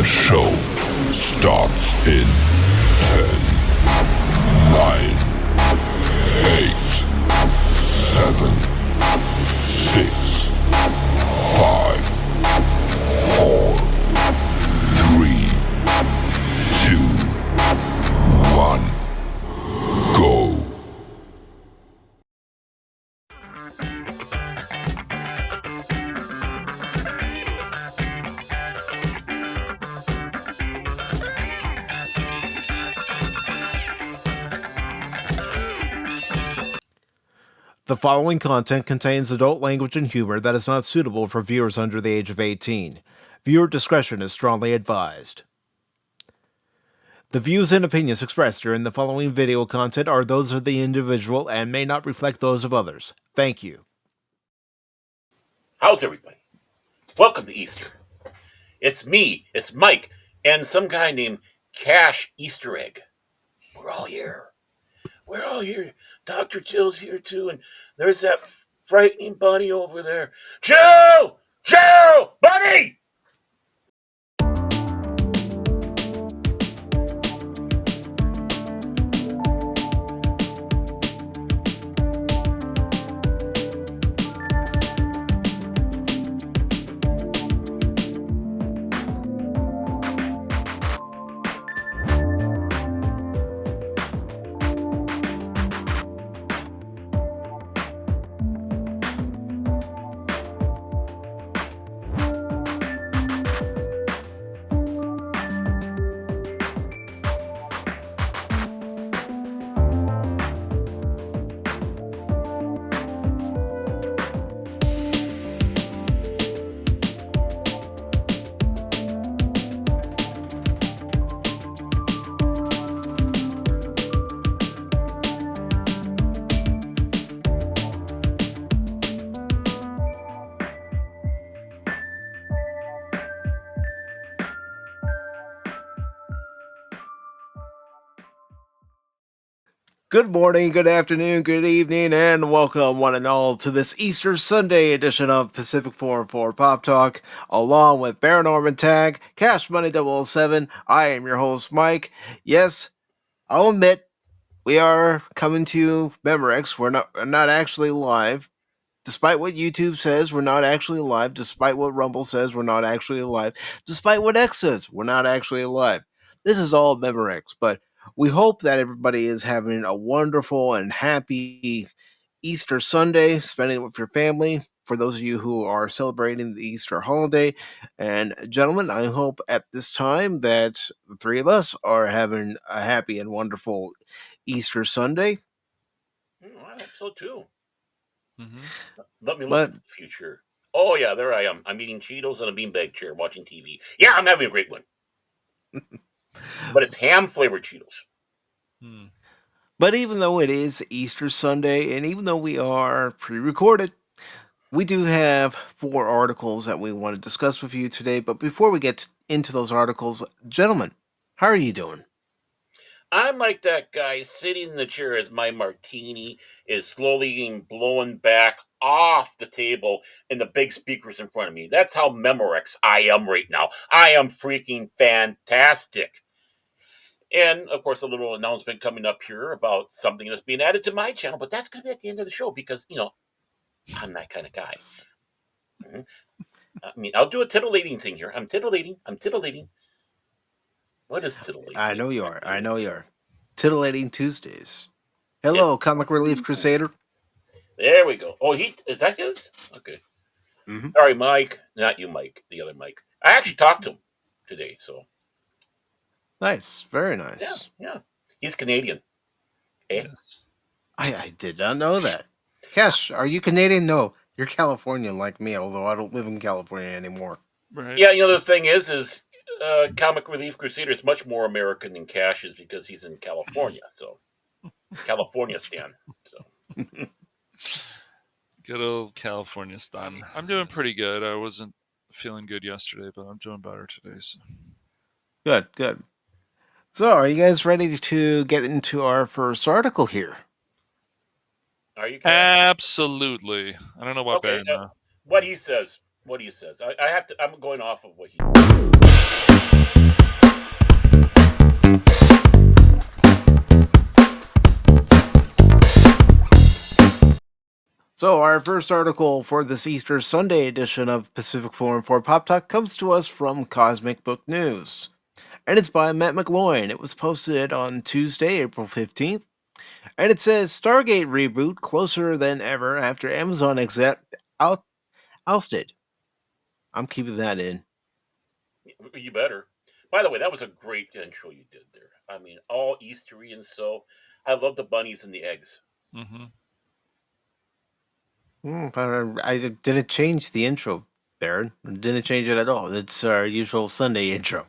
show starts in 10, 9, 8, 7, 6, 5, 4, 3, 2, 1, go. The following content contains adult language and humor that is not suitable for viewers under the age of 18. Viewer discretion is strongly advised. The views and opinions expressed during the following video content are those of the individual and may not reflect those of others. Thank you. How's everybody? Welcome to Easter. It's me, it's Mike, and some guy named Cash Easter Egg. We're all here. We're all here. Dr. Jill's here too, and there's that frightening bunny over there. Jill! Jill! Bunny! Good morning, good afternoon, good evening, and welcome one and all to this Easter Sunday edition of Pacific414 Pop Talk, along with Paranorman Tag, Cash Money 007. I am your host, Mike. Yes, I'll admit, we are coming to you Memorex. We're not actually live. Despite what YouTube says, we're not actually live. Despite what Rumble says, we're not actually live. Despite what X says, we're not actually live. This is all Memorex, but we hope that everybody is having a wonderful and happy Easter Sunday, spending it with your family. For those of you who are celebrating the Easter holiday, and gentlemen, I hope at this time that the three of us are having a happy and wonderful Easter Sunday. I hope so too. Mm-hmm. Let me look at the future. Oh yeah, there I am. I'm eating Cheetos on a beanbag chair watching TV. Yeah, I'm having a great one. But it's ham-flavored Cheetos. But even though it is Easter Sunday, and even though we are pre-recorded, we do have 4 articles that we want to discuss with you today. But before we get into those articles, gentlemen, how are you doing? I'm like that guy sitting in the chair as my martini is slowly getting blown back off the table and the big speakers in front of me. That's how Memorex I am right now. I am freaking fantastic. And of course, a little announcement coming up here about something that's being added to my channel, but that's going to be at the end of the show because, I'm that kind of guy. Mm-hmm. I mean, I'll do a titillating thing here. I'm titillating. What is titillating? I know you are. Titillating Tuesdays. Hello, Comic Relief Crusader. There we go. Oh, is that his? Okay. Mm-hmm. Sorry, Mike. Not you, Mike. The other Mike. I actually talked to him today, so. Nice. Very nice. Yeah. He's Canadian. Yes. I did not know that. Cash, are you Canadian? No, you're Californian like me, although I don't live in California anymore. Right. Yeah, the thing is Comic Relief Crusader is much more American than Cash is because he's in California, so. California Stan. So. Good old California Stan. I'm doing pretty good. I wasn't feeling good yesterday, but I'm doing better today. So. Good. So, are you guys ready to get into our first article here? Are you? Absolutely. I don't know what okay, band. what he says. I have to. I'm going off of what he. So, our first article for this Easter Sunday edition of Pacific414 Pop Talk comes to us from Cosmic Book News. And it's by Matt McGloin. It was posted on Tuesday, April 15th. And it says Stargate reboot closer than ever after Amazon exec ousted. I'm keeping that in. You better. By the way, that was a great intro you did there. I mean, all Eastery and so. I love the bunnies and the eggs. Mm-hmm. But I didn't change the intro, Baron. Didn't change it at all. It's our usual Sunday intro.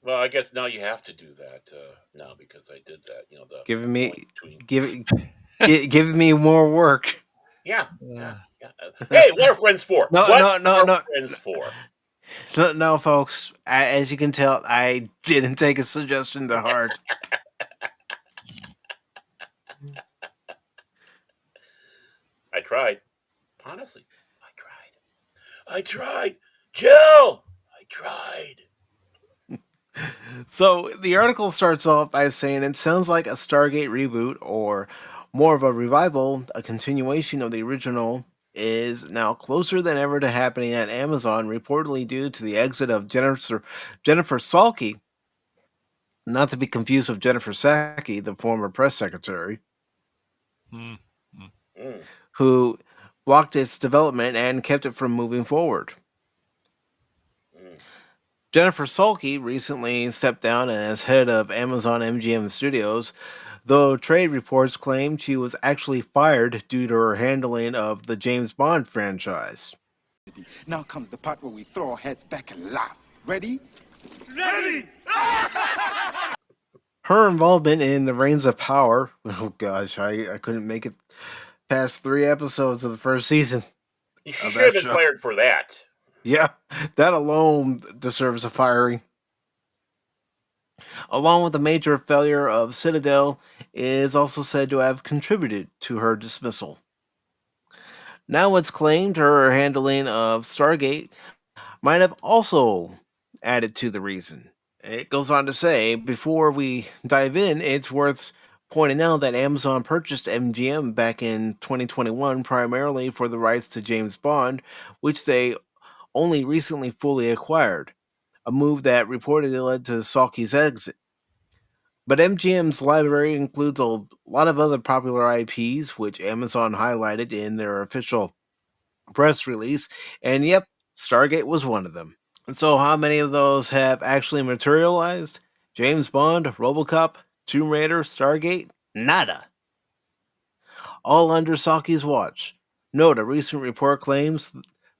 Well, I guess now you have to do that now because I did that. The Giving me going between. giving me more work. Yeah. Hey, what are friends for? No, What no, no, are no. friends for? No, folks. As you can tell, I didn't take a suggestion to heart. I tried. Honestly, I tried. Jill, I tried. So the article starts off by saying it sounds like a Stargate reboot or more of a revival, a continuation of the original is now closer than ever to happening at Amazon, reportedly due to the exit of Jennifer Salke, not to be confused with Jennifer Psaki, the former press secretary, Mm. who blocked its development and kept it from moving forward. Mm. Jennifer Salke recently stepped down as head of Amazon MGM Studios, though trade reports claim she was actually fired due to her handling of the James Bond franchise. Now comes the part where we throw our heads back and laugh. Ready? Her involvement in the Reigns of Power, oh gosh, I couldn't make it past 3 episodes of the first season She of should have that been show. fired for that. Yeah, that alone deserves a firing. Along with the major failure of Citadel, is also said to have contributed to her dismissal. Now it's claimed her handling of Stargate might have also added to the reason. It goes on to say, before we dive in, it's worth pointing out that Amazon purchased MGM back in 2021 primarily for the rights to James Bond, which they only recently fully acquired, a move that reportedly led to Salke's exit. But MGM's library includes a lot of other popular IPs, which Amazon highlighted in their official press release, and yep, Stargate was one of them. And so, how many of those have actually materialized? James Bond, Robocop, Tomb Raider, Stargate? Nada. All under Saki's watch. Note, a recent report claims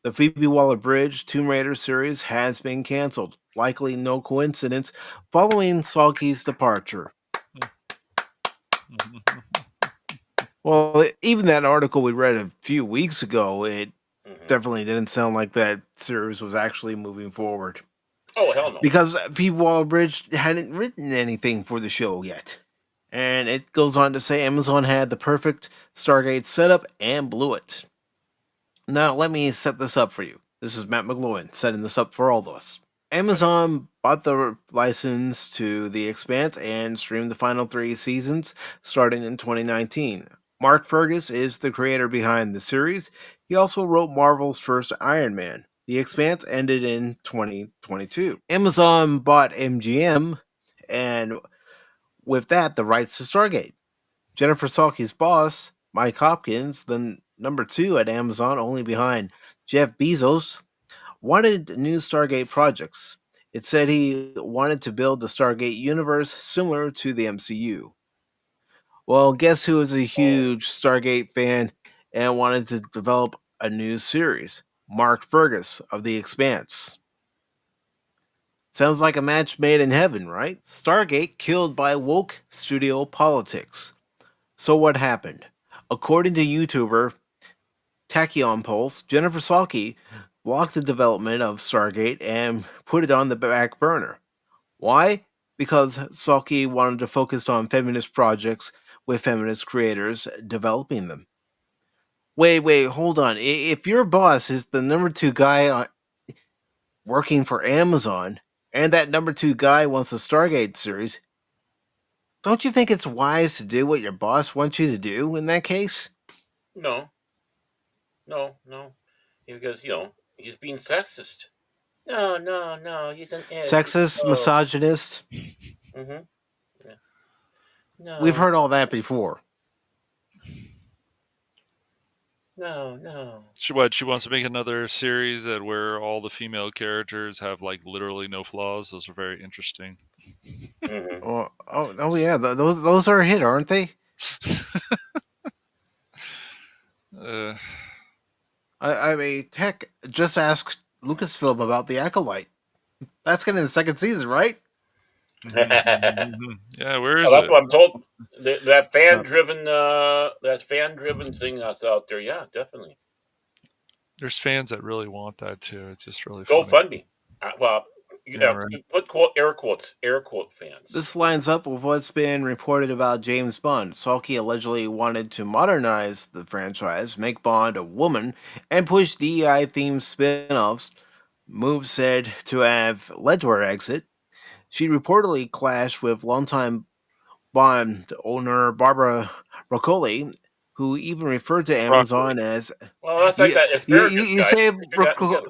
the Phoebe Waller-Bridge Tomb Raider series has been canceled. Likely no coincidence, following Saki's departure. Well, even that article we read a few weeks ago, it definitely didn't sound like that series was actually moving forward. Oh, hell no. Because Phoebe Waller-Bridge hadn't written anything for the show yet. And it goes on to say Amazon had the perfect Stargate setup and blew it. Now, let me set this up for you. This is Matt McGloin setting this up for all of us. Amazon bought the license to The Expanse and streamed the final 3 seasons starting in 2019. Mark Fergus is the creator behind the series. He also wrote Marvel's first Iron Man. The Expanse ended in 2022. Amazon bought MGM, and with that, the rights to Stargate. Jennifer Salke's boss, Mike Hopkins, the number 2 at Amazon, only behind Jeff Bezos, wanted new Stargate projects. It said he wanted to build the Stargate universe similar to the MCU. Well, guess who is a huge Stargate fan and wanted to develop a new series? Mark Fergus of The Expanse. Sounds like a match made in heaven, right? Stargate killed by woke studio politics. So what happened? According to YouTuber Tachyon Pulse, Jennifer Salke blocked the development of Stargate and put it on the back burner. Why? Because Salke wanted to focus on feminist projects with feminist creators developing them. Wait, hold on. If your boss is the number 2 guy working for Amazon, and that number 2 guy wants a Stargate series, don't you think it's wise to do what your boss wants you to do in that case? No. no, because he's being sexist. No, he's an S. Sexist, No. misogynist. Mm-hmm. Yeah. We've No, heard all that before. no. She wants to make another series where all the female characters have like literally no flaws. Those are very interesting. Mm-hmm. Oh yeah, those are a hit, aren't they? Uh, I mean, heck, just ask Lucasfilm about the Acolyte. That's getting the second season, right? yeah, where is That's it? what I'm told. That Uh, fan driven thing that's out there. Yeah, definitely. There's fans that really want that too. It's just really Go funny. fund me. Well, Yeah, right. put air quote fans. This lines up with what's been reported about James Bond. Salky allegedly wanted to modernize the franchise, make Bond a woman, and push DEI themed spin offs, moves said to have led to her exit. She reportedly clashed with longtime Bond owner Barbara Broccoli, who even referred to Broccoli. Amazon as Well, that's like you. that asparagus You guy. say Put your gotten together.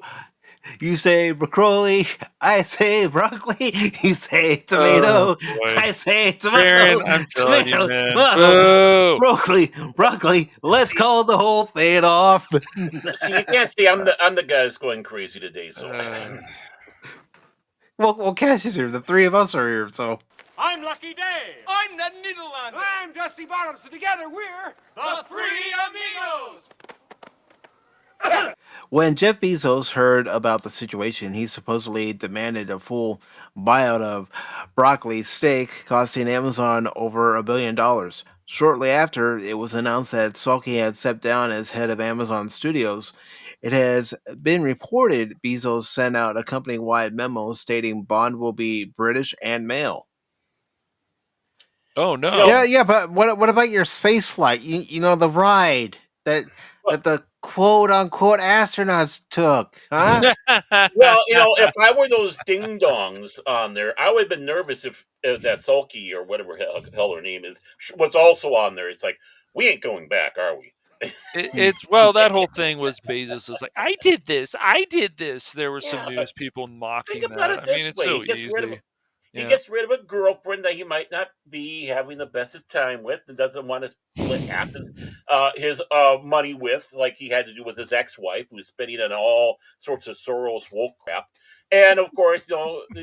You say broccoli, I say broccoli. You say Oh tomato, boy, I say Baron, tomato. I'm telling you, Tomato, man. tomato, Boo! broccoli. Let's See, call the whole thing off. you can't see. I'm the guy that's going crazy today. So Uh, Well, Cash is here. The three of us are here, so. I'm Lucky Day. I'm Ned Niederlander. I'm Dusty Bottoms. So together we're the Three Amigos. When Jeff Bezos heard about the situation, he supposedly demanded a full buyout of Broccoli's stake, costing Amazon over $1 billion. Shortly after, it was announced that Salky had stepped down as head of Amazon Studios. It has been reported Bezos sent out a company-wide memo stating Bond will be British and male. oh you know, no. Yeah, but what about your space flight? You know the ride that well, that the quote unquote astronauts took, huh? if I were those ding dongs on there, I would have been nervous if that Sulky or whatever hell her name is was also on there. It's like we ain't going back, are we? It's well, that whole thing was Bezos was like, I did this. There were some Yeah, but news people think mocking about that. it I mean, this it's way: so easy. he Yeah. gets rid of a girlfriend that he might not be having the best of time with, and doesn't want to split half his money with, like he had to do with his ex-wife, who's spending on all sorts of Soros woke crap. And of course,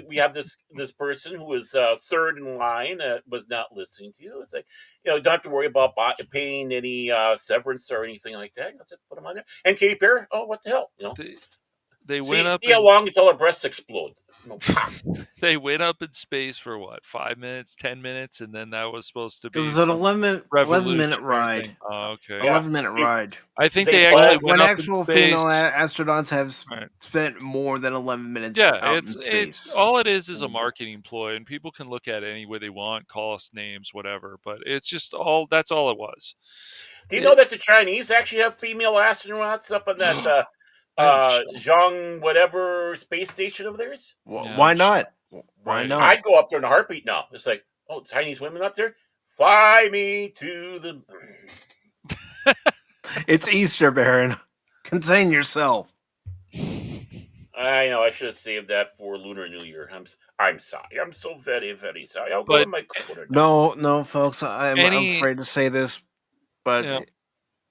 we have this person who was third in line, was not listening to you. It's like, don't have to worry about paying any severance or anything like that. You just put them on there. And Katy Perry, oh, what the hell, They went See, up see how in long until her breasts explode. Pop. they went up in space for what, 5 minutes, 10 minutes, and then that was supposed to It be was an some 11-minute revolutionary ride. thing. Oh, okay. Yeah, 11-minute they, ride. I think they they actually all went When up in actual female space. astronauts have Right. spent more than 11 minutes Yeah, out in it's space. all it is a marketing ploy, and people can look at it any way they want, call us names, whatever. But it's just all that's all it was. Do you know It, that the Chinese actually have female astronauts up on that I am shocked. Zhang whatever space station of theirs? Yeah, Why I'm not? shocked. Why Right. not? I'd go up there in a heartbeat now. It's like, oh, Chinese women up there? Fly me to the. It's Easter, Baron. Contain yourself. I know. I should have saved that for Lunar New Year. I'm sorry. I'm so very very sorry. I'll go But to my quota now. No, folks. I'm any, afraid to say this, but yeah,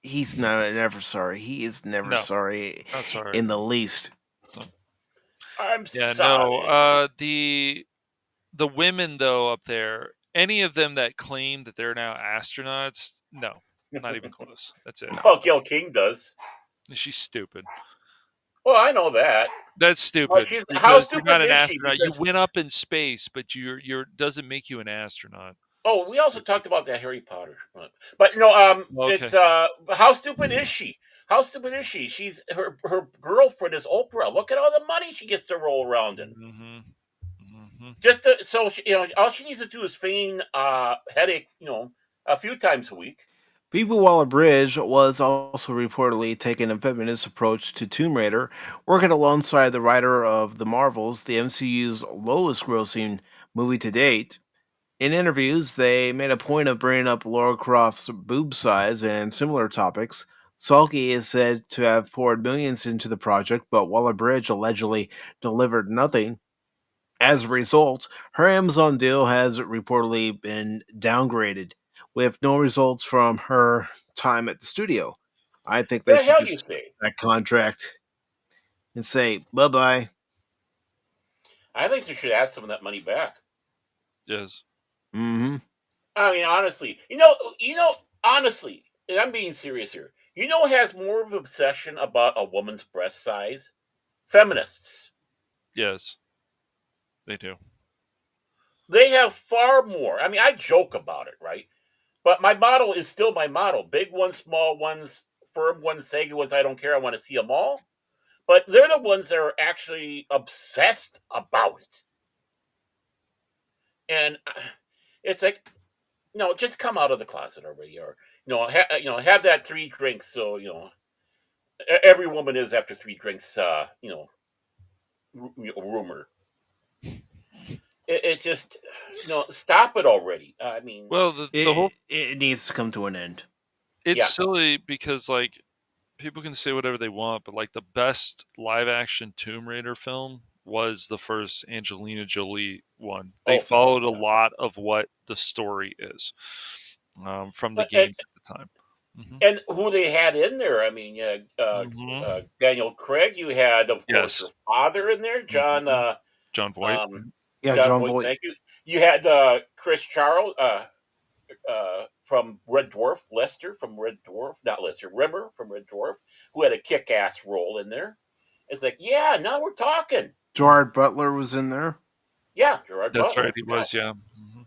he's never sorry. He is never no, sorry not sorry. in the least. I'm Yeah, no. sorry. The women though up there, any of them that claim that they're now astronauts, no, not even close. That's it. Well, Gail King does. She's stupid. Well, I know that. That's stupid How because you're stupid not an is she? astronaut. You Because went up in space, but you're doesn't make you an astronaut. we also talked about that Harry Potter, but Okay. it's how stupid is she? How stupid is she? She's her girlfriend is Oprah. Look at all the money she gets to roll around in. Mm-hmm. Mm-hmm. Just to, so she, all she needs to do is feign headache, a few times a week. Phoebe Waller-Bridge was also reportedly taking a feminist approach to Tomb Raider, working alongside the writer of The Marvels, the MCU's lowest-grossing movie to date. In interviews, they made a point of bringing up Laura Croft's boob size and similar topics, Salky is said to have poured millions into the project, but Waller Bridge allegedly delivered nothing. As a result, her Amazon deal has reportedly been downgraded, with no results from her time at the studio. I think they The should hell you just say? that contract and say bye bye. I think they should ask some of that money back. Yes. Mm-hmm. I mean, honestly, honestly, and I'm being serious here. You know, who has more of an obsession about a woman's breast size? Feminists. Yes. They do. They have far more. I mean, I joke about it, right? But my model is still my model. Big ones, small ones, firm ones, saggy ones. I don't care. I want to see them all. But they're the ones that are actually obsessed about it. And it's like, no, just come out of the closet already, or have that 3 drinks. So every woman is after 3 drinks. Rumor. It just, stop it already. I mean, Well, the It, whole it needs to come to an end. it's yeah. silly because like people can say whatever they want, but like the best live action Tomb Raider film was the first Angelina Jolie one. They Oh, fuck followed a yeah. lot of what the story is from the But games at the time. Hmm. and who they had in there? I mean, Daniel Craig. You had, of course, her Yes. father in there, John. Hmm. John Voight. Um, Yeah, John John Voight. Voight. Thank you. You had Chris Charles. From Red Dwarf, Lester from Red Dwarf, not Lester, Rimmer from Red Dwarf, who had a kick-ass role in there. It's like, yeah, now we're talking. Gerard Butler was in there. Yeah, Gerard That's Butler, right. I He forgot. was. Yeah. Hmm.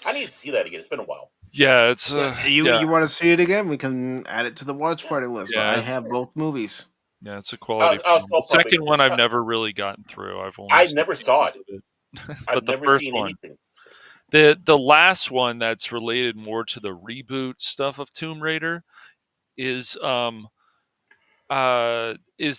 I need to see that again. It's been a while. Yeah. It's You yeah. you want to see it again? We can add it to the watch Yeah, party list. Yeah. I yeah, have sure. both movies. Yeah. It's a quality I'll film. still The probably. second one I've never really gotten through. I've only I seen never saw pieces it. of it. I've But the never first seen one, anything. the last one that's related more to the reboot stuff of Tomb Raider is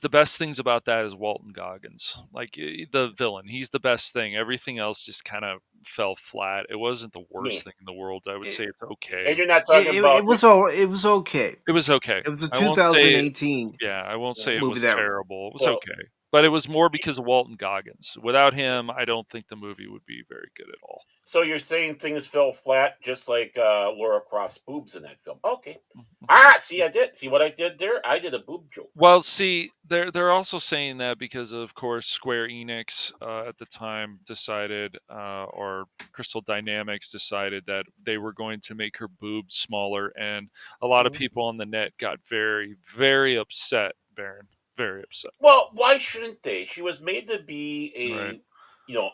the best things about that is Walton Goggins, like the villain. He's the best thing. Everything else just kind of fell flat. It wasn't the worst Me. thing in the world. I would say it's And okay. you're not It, talking it, about. it was all. It was okay. It was okay. It was a I won't say 2018 Yeah, I won't say it movie was that. terrible. It was Well, okay. But it was more because of Walton Goggins. Without him, I don't think the movie would be very good at all. so you're saying things fell flat, just like Laura Croft's boobs in that film? Okay. Mhm. See, I did. See what I did there? I did a boob joke. Well, see, they're also saying that because of course Square Enix at the time decided, or Crystal Dynamics decided that they were going to make her boobs smaller, and a lot of Mhm. people on the net got very, very upset. Baron, very upset. Well, why shouldn't they? She was made to be Right?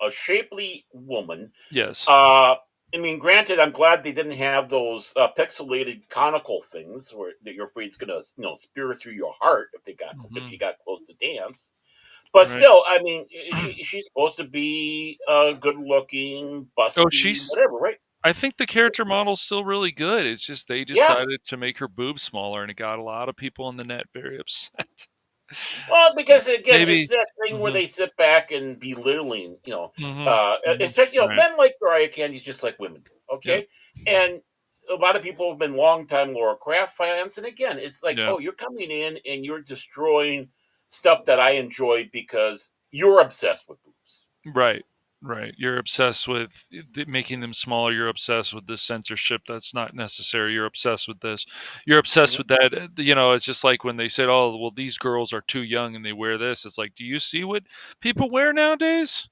a shapely woman. Yes. Uh, I mean, granted, I'm glad they didn't have those pixelated conical things where that you're afraid it's gonna, spear through your heart if Hmm. she got close to dance. But Right. still, I mean, she's supposed to be good looking, Oh, busty, she's. whatever, right? I think the character model's still really good. It's just they Yeah. decided to make her boobs smaller, and it got a lot of people on the net very upset. Well, So because again, it's maybe. that thing where Hmm. they sit back and belittling, Hmm. Hmm. especially Right. men like Mariah Candy's just like women, Yeah. okay? And a lot of people have been longtime Laura Craft fans, and again, it's like, Yeah. oh, you're coming in and you're destroying stuff that I enjoyed because you're obsessed with boobs. Right. Right. You're obsessed with making them smaller. You're obsessed with the censorship that's not necessary. You're obsessed with this. You're obsessed with Mhm. that. It's just like when they said, "Oh, well, these girls are too young and they wear this." It's like, do you see what people wear nowadays?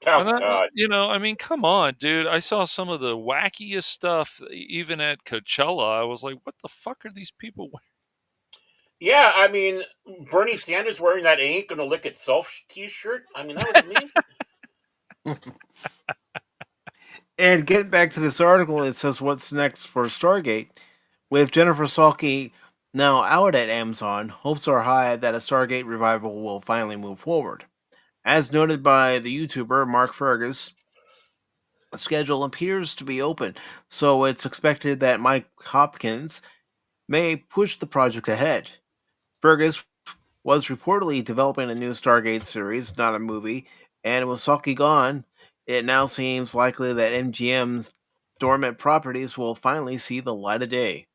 And Oh that, God, I mean, come on, dude. I saw some of the wackiest stuff even at Coachella. I was like, what the fuck are these people wearing? yeah, I mean, Bernie Sanders wearing that "Ain't Gonna Lick Itself" T-shirt. I mean, that was amazing. And getting back to this article, it says what's next for Stargate. With Jennifer Salke now out at Amazon, hopes are high that a Stargate revival will finally move forward. As noted by the YouTuber Mark Fergus, the schedule appears to be open, so it's expected that Mike Hopkins may push the project ahead. Fergus was reportedly developing a new Stargate series, not a movie, and with Saki gone, it now seems likely that MGM's dormant properties will finally see the light of day.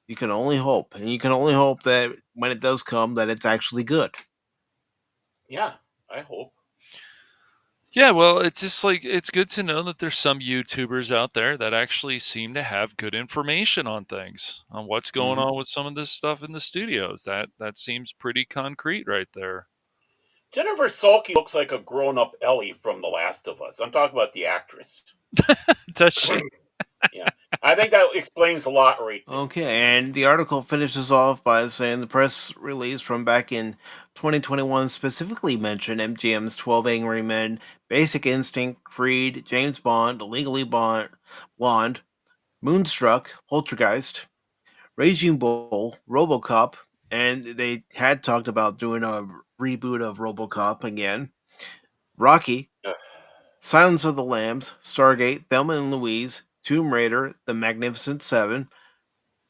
You can only hope, and you can only hope that when it does come, that it's actually good. Yeah, I hope. Yeah, well, it's just like it's good to know that there's some YouTubers out there that actually seem to have good information on things, on what's going Mhm. on with some of this stuff in the studios. That seems pretty concrete right there. Jennifer Sulky looks like a grown-up Ellie from The Last of Us. I'm talking about the actress. Does she? Yeah, I think that explains a lot right there. Okay, and the article finishes off by saying the press release from back in 2021 specifically mentioned MGM's 12 Angry Men, Basic Instinct, Creed, James Bond, Blonde, Moonstruck, Poltergeist, Raging Bull, RoboCop, and they had talked about doing a reboot of RoboCop again. Rocky, Ugh. Silence of the Lambs, Stargate, Thelma and Louise, Tomb Raider, The Magnificent Seven,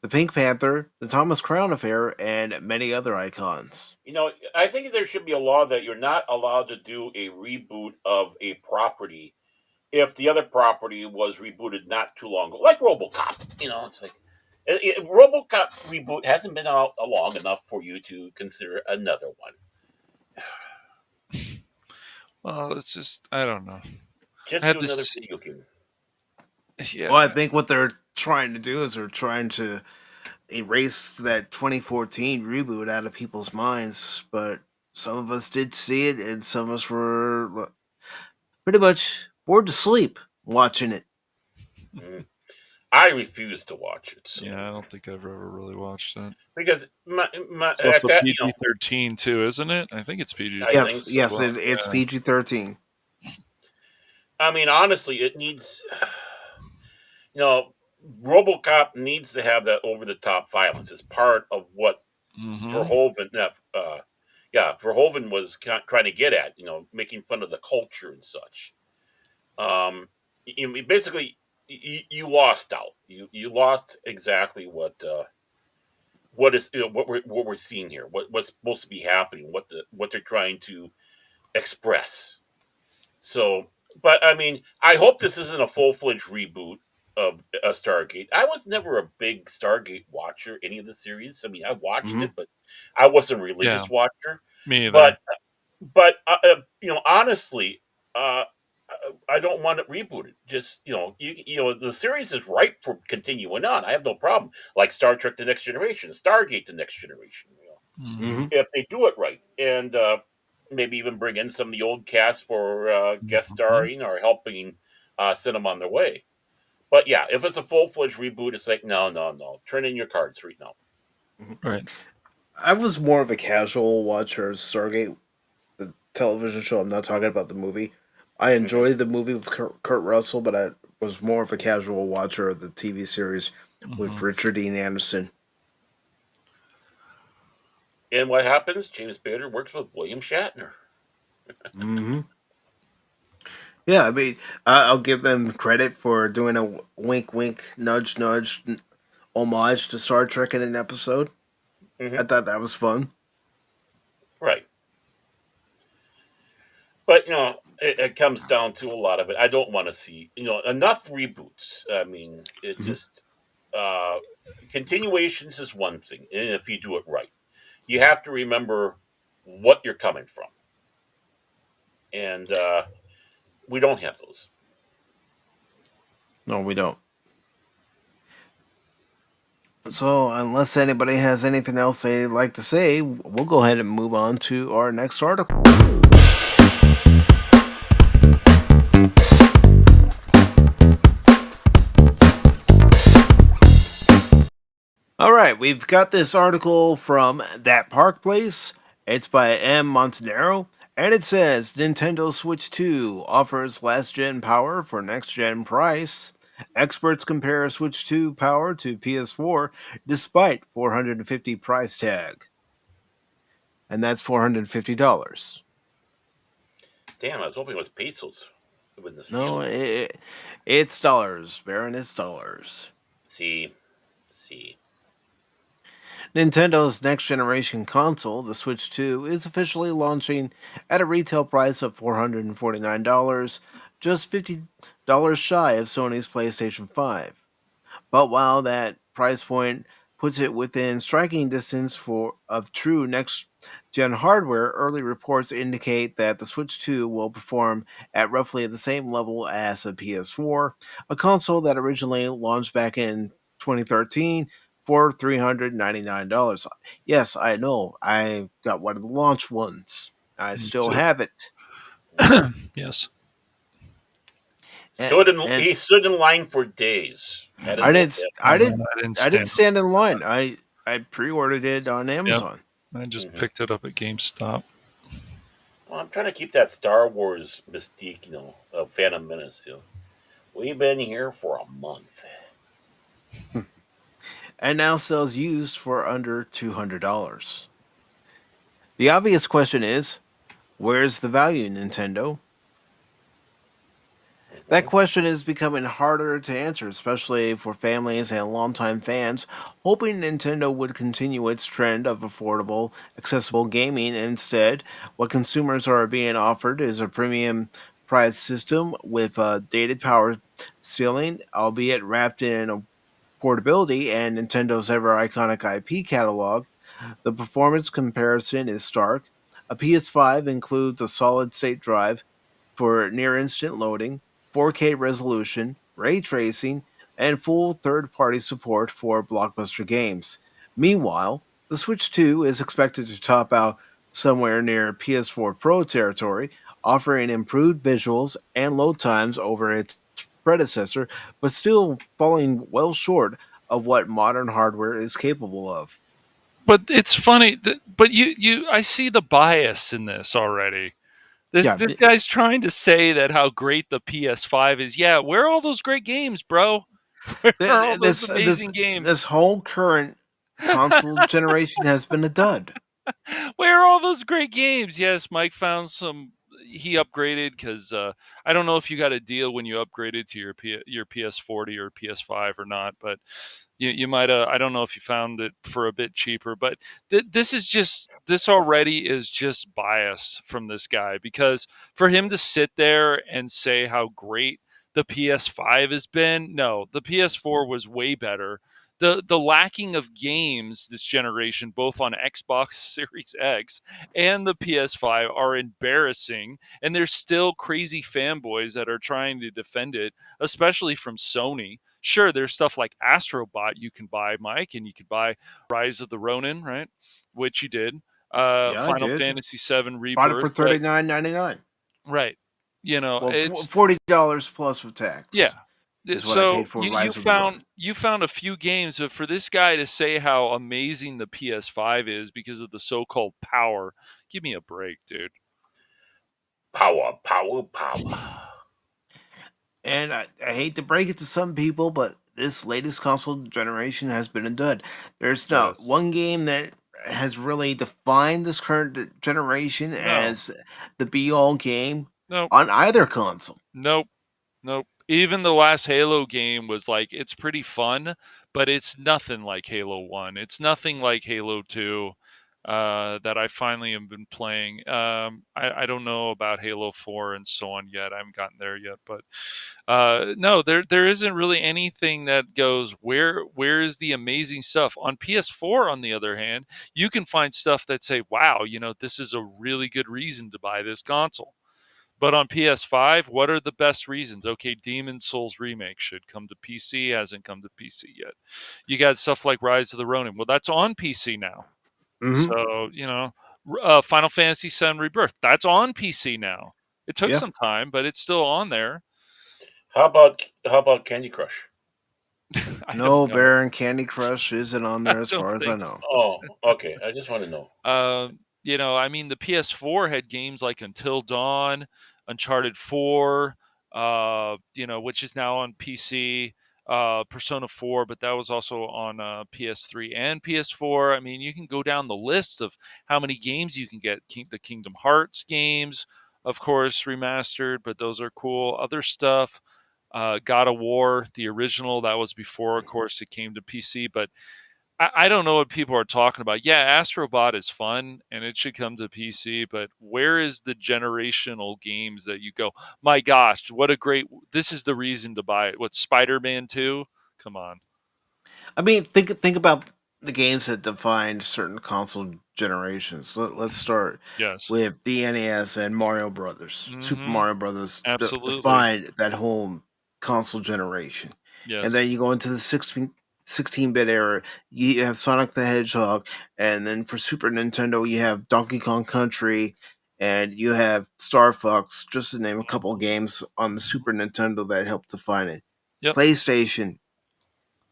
The Pink Panther, The Thomas Crown Affair, and many other icons. You know, I think there should be a law that you're not allowed to do a reboot of a property if the other property was rebooted not too long ago, like RoboCop. You know, it's like RoboCop reboot hasn't been out long enough for you to consider another one. Well, it's just I don't know. I Just had do another this. video game. Well, I Yeah, think what they're trying to do is they're trying to erase that 2014 reboot out of people's minds, but some of us did see it, and some of us were pretty much bored to sleep watching it. Mm. I refuse to watch it. So yeah. I don't think I've ever really watched it. because It's at also that, PG-13 too, isn't it? I think it's I think Yes, PG-13 so. as yes, well. it's Yeah. PG-13. I mean, honestly, it needs. You know, RoboCop needs to have that over the top violence as part of what Mm-hmm. Verhoeven, yeah, Verhoeven was trying to get at. You know, making fun of the culture and such. Basically, you lost out. You lost exactly what is what we're seeing here. What's supposed to be happening. What they're trying to express. So, but I mean, I hope this isn't a full fledged reboot of Stargate. I was never a big Stargate watcher, any of the series. I mean, I watched Hmm. it, but I wasn't a Yeah, religious watcher. me either. But honestly, uh, I don't want it rebooted. Just the series is ripe for continuing on. I have no problem. Like Star Trek: The Next Generation, Stargate: The Next Generation. Mm-hmm. Hmm. If they do it right, and maybe even bring in some of the old cast for guest Mm-hmm. starring or helping send them on their way. But yeah, if it's a full fledged reboot, it's like no, no, no. Turn in your cards right now. Right. I was more of a casual watcher of Stargate, the television show. I'm not talking about the movie. I Hmm. enjoyed the movie with Kurt Russell, but I was more of a casual watcher of the TV series with Mm-hmm. Richard Dean Anderson. And what happens? James Spader works with William Shatner. Hmm. Yeah, I mean, I'll give them credit for doing a wink, wink, nudge, nudge homage to Star Trek in an episode. I Hmm. thought that was fun. Right, but it comes down to a lot of it. I don't want to see enough reboots. I mean, it Hmm. just uh, continuations is one thing, and if you do it right, you have to remember what you're coming from, and we don't have those. No, we don't. So, unless anybody has anything else they'd like to say, we'll go ahead and move on to our next article. All right, we've got this article from That Park Place. It's by M. Montanaro, and it says Nintendo Switch 2 offers last gen power for next gen price. Experts compare Switch 2 power to PS4 despite 450 price tag, and that's $450. Damn, I was hoping it was pesos with the No, steal. it's dollars, Baron. It's dollars. See, see. Nintendo's next generation console, the Switch 2, is officially launching at a retail price of $449, just $50 shy of Sony's PlayStation 5. But while that price point puts it within striking distance of true next gen hardware. Early reports indicate that the Switch 2 will perform at roughly the same level as a PS4, a console that originally launched back in 2013 for $399. Yes, I know. I got one of the launch ones. I Me still too. have it. Yes. And, and He stood in line for days. Had to I admit didn't that. I didn't I didn't I didn't stand. stand in line. I pre-ordered it on Yep. Amazon. I just Mhm. picked it up at GameStop. Well, I'm trying to keep that Star Wars mystique, of Phantom Menace. We've been here for a month. And now sells used for under $200. The obvious question is, where's the value, Nintendo? That Mhm. question is becoming harder to answer, especially for families and longtime fans, hoping Nintendo would continue its trend of affordable, accessible gaming. Instead, what consumers are being offered is a premium price system with a dated power ceiling, albeit wrapped in portability and Nintendo's ever iconic IP catalog. The performance comparison is stark. A PS5 includes a solid state drive for near instant loading, 4K resolution, ray tracing, and full third party support for blockbuster games. Meanwhile, the Switch 2 is expected to top out somewhere near PS4 Pro territory, offering improved visuals and load times over its predecessor, but still falling well short of what modern hardware is capable of. But it's funny but I see the bias in this already. This Yeah, this guy's trying to say that how great the PS5 is. Yeah, where are all those great games, bro? Where are all those amazing this games? whole current console generation has been a dud. Where are all those great games? Yes, Mike found some. He upgraded because I don't know if you got a deal when you upgraded to your PS40 or PS5 or not, but you might. I don't know if you found it for a bit cheaper, but this already is just bias from this guy because for him to sit there and say how great the PS5 has been, no, the PS4 was way better. The lacking of games this generation, both on Xbox Series X and the PS5, are embarrassing, and there's still crazy fanboys that are trying to defend it, especially from Sony. Sure, there's stuff like Astrobot you can buy, Mike, and you could buy Rise of the Ronin, right? Which you did. Yeah, I Final did. Fantasy VII Bought it for Rebirth, but $39.99. right, Well, it's $40 plus with yeah. tax is what I So paid for you Rise of the Ronin. found a few games, but for this guy to say how amazing the PS5 is because of the so-called power, give me a break, dude. Power, power, power. And I hate to break it to some people, but this latest console generation has been a dud. There's not Yes. one game that has really defined this current generation No. as the be all game Nope. on either console. Nope. Nope. Even the last Halo game was like it's pretty fun, but it's nothing like Halo 1. It's nothing like Halo 2 that I finally have been playing. I don't know about Halo 4 and so on yet. I haven't gotten there yet, but no, there isn't really anything that goes where is the amazing stuff on PS4. On the other hand, you can find stuff that say, "Wow, this is a really good reason to buy this console." But on PS5, what are the best reasons? Okay, Demon Souls Remake should come to PC, hasn't come to PC yet. You got stuff like Rise of the Ronin. Well, that's on PC now. Hmm. So, Final Fantasy VII Rebirth, that's on PC now. It took Yeah. some time, but it's still on there. How about Candy Crush? I don't No, know. Baron Candy Crush isn't on I there as don't far as I think so. know. Oh, okay. I just want to know. I mean, the PS4 had games like Until Dawn, Uncharted 4, which is now on PC, Persona 4, but that was also on PS3 and PS4. I mean, you can go down the list of how many games you can get. The Kingdom Hearts games, of course, remastered, but those are cool. Other stuff, God of War, the original, that was before, of course, it came to PC, but I don't know what people are talking about. Yeah, Astrobot is fun and it should come to PC, but where is the generational games that you go, my gosh, what a great, this is the reason to buy it. What, Spider Man 2? Come on. I mean, think about the games that defined certain console generations. Let's start Yes. with the NES and Mario Brothers. Super Mm-hmm. Mario Brothers Absolutely. defined that whole console generation. And Yes. then you go into the 16-bit era, you have Sonic the Hedgehog, and then for Super Nintendo, you have Donkey Kong Country, and you have Star Fox, just to name a couple of games on the Super Nintendo that helped define it. Yep. PlayStation,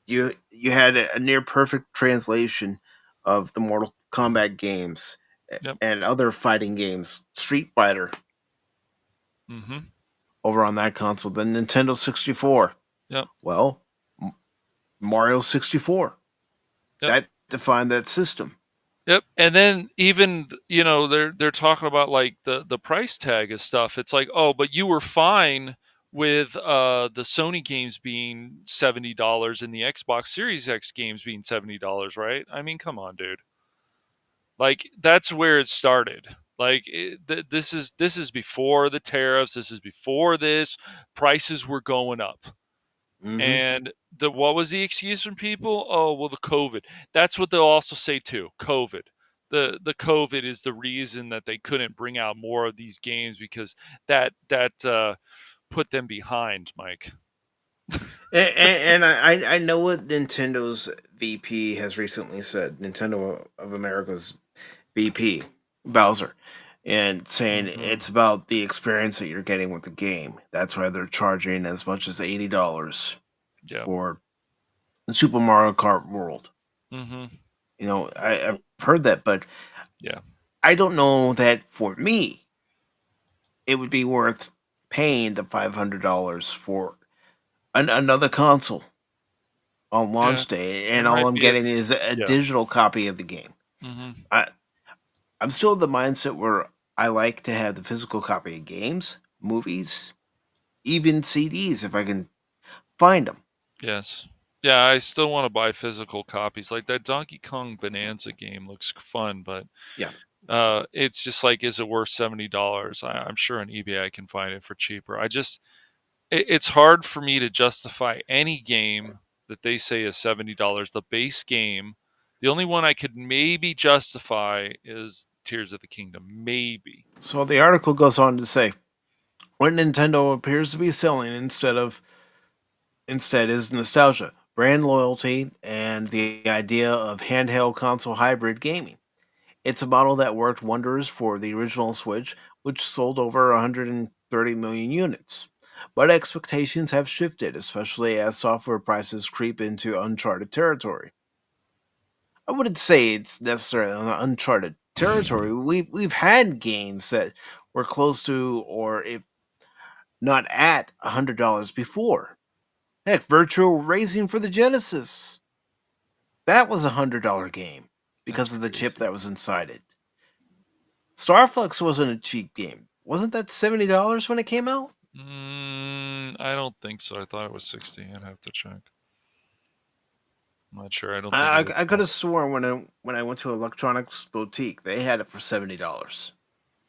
you had a near perfect translation of the Mortal Kombat games Yep. and other fighting games. Street Fighter Mm-hmm. over on that console. The Nintendo 64. Yep. Well, Mario 64. Yep. That defined that system. Yep. And then even they're talking about like the price tag of stuff. It's like, oh, but you were fine with the Sony games being $70 and the Xbox Series X games being $70, right? I mean, come on, dude. Like that's where it started. Like this is before the tariffs. This is before this. Prices were going up. Hmm. And what was the excuse from people? Oh, well, the COVID. That's what they'll also say too. COVID. The COVID is the reason that they couldn't bring out more of these games because that put them behind, Mike. And I know what Nintendo's VP has recently said. Nintendo of America's VP Bowser, and saying Mm-hmm. it's about the experience that you're getting with the game. That's why they're charging as much as $80 Yeah. for Super Mario Kart World. Mm-hmm. I've heard that, but Yeah. I don't know that for me it would be worth paying the $500 for another console on Yeah. launch day, It and all might I'm be. getting is a Yeah. digital copy of the game. Mm-hmm. I, I'm still in the mindset where I like to have the physical copy of games, movies, even CDs if I can find them. Yes. Yeah, I still want to buy physical copies. Like that Donkey Kong Bonanza game looks fun, but Yeah. it's just like, is it worth $70? I'm sure on eBay I can find it for cheaper. It's hard for me to justify any game that they say is $70. The base game, the only one I could maybe justify is Tears of the Kingdom. Maybe. So the article goes on to say what Nintendo appears to be selling instead is nostalgia, brand loyalty, and the idea of handheld console hybrid gaming. It's a model that worked wonders for the original Switch, which sold over 130 million units. But expectations have shifted, especially as software prices creep into uncharted territory. I wouldn't say it's necessarily uncharted territory. We've had games that were close to, or if not at, $100 before. Heck, Virtual Racing for the Genesis. That was $100 game That's because of the chip crazy. that was inside it. Star Fox wasn't a cheap game. Wasn't that $70 when it came out? I don't think so. I thought it was 60. I'd have to check. I'm not sure. I don't think I, it was I, I could though. have sworn when I went to Electronics Boutique, they had it for $70.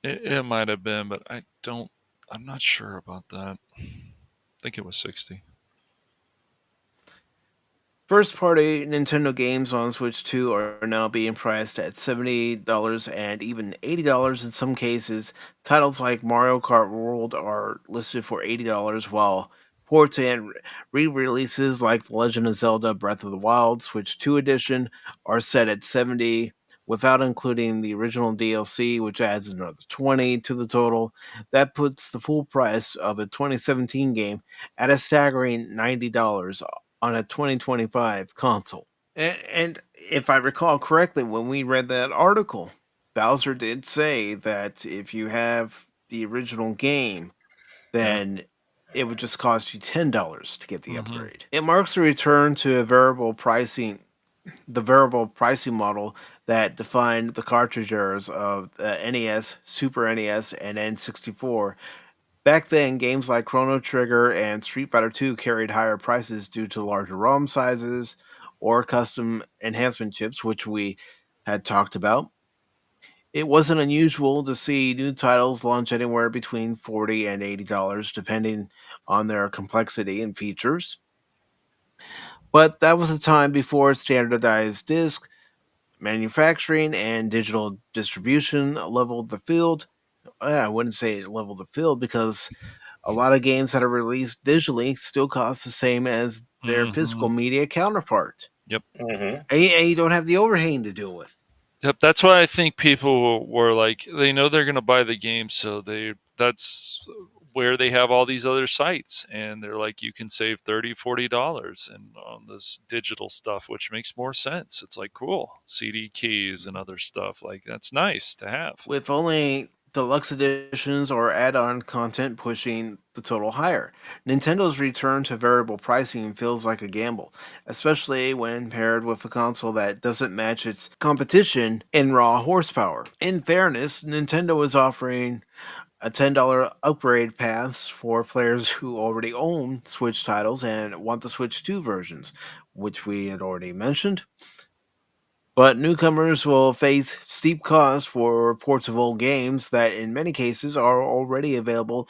It might have been, but I'm not sure about that. I think it was 60. First party Nintendo games on Switch 2 are now being priced at $70 and even $80 in some cases. Titles like Mario Kart World are listed for $80, while ports and re releases like The Legend of Zelda Breath of the Wild Switch 2 Edition are set at $70 without including the original DLC, which adds another $20 to the total. That puts the full price of a 2017 game at a staggering $90 on a 2025 console. And if I recall correctly, when we read that article, Bowser did say that if you have the original game, Yeah. then it would just cost you $10 to get the Mm-hmm. upgrade. It marks a return to a variable pricing, the variable pricing model that defined the cartridge eras of the NES, Super NES, and N64. Back then, games like Chrono Trigger and Street Fighter II carried higher prices due to larger ROM sizes or custom enhancement chips, which we had talked about. It wasn't unusual to see new titles launch anywhere between $40 and $80, depending on their complexity and features. But that was a time before standardized disc manufacturing and digital distribution leveled the field. I wouldn't say it leveled the field because a lot of games that are released digitally still cost the same as their physical Mhm. media counterpart. Yep. Mm-hmm. And you don't have the overhang to deal with. Yep, that's why I think people were like, they know they're going to buy the game, so that's where they have all these other sites, and they're like, you can save $30-$40 and on this digital stuff, which makes more sense. It's like, cool, CD keys and other stuff, like that's nice to have. With only deluxe editions or add-on content pushing the total higher. Nintendo's return to variable pricing feels like a gamble, especially when paired with a console that doesn't match its competition in raw horsepower. In fairness, Nintendo is offering a $10 upgrade pass for players who already own Switch titles and want the Switch 2 versions, which we had already mentioned. But newcomers will face steep costs for ports of old games that, in many cases, are already available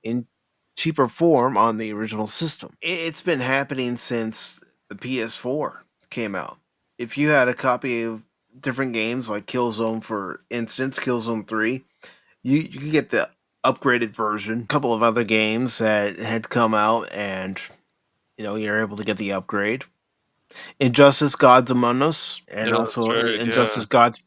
in cheaper form on the original system. It's been happening since the PS4 came out. If you had a copy of different games like Killzone, for instance, Killzone 3, you could get the upgraded version. A couple of other games that had come out, and you're able to get the upgrade. Injustice Gods Among Us, and Yeah, that's also right. Yeah. Injustice Gods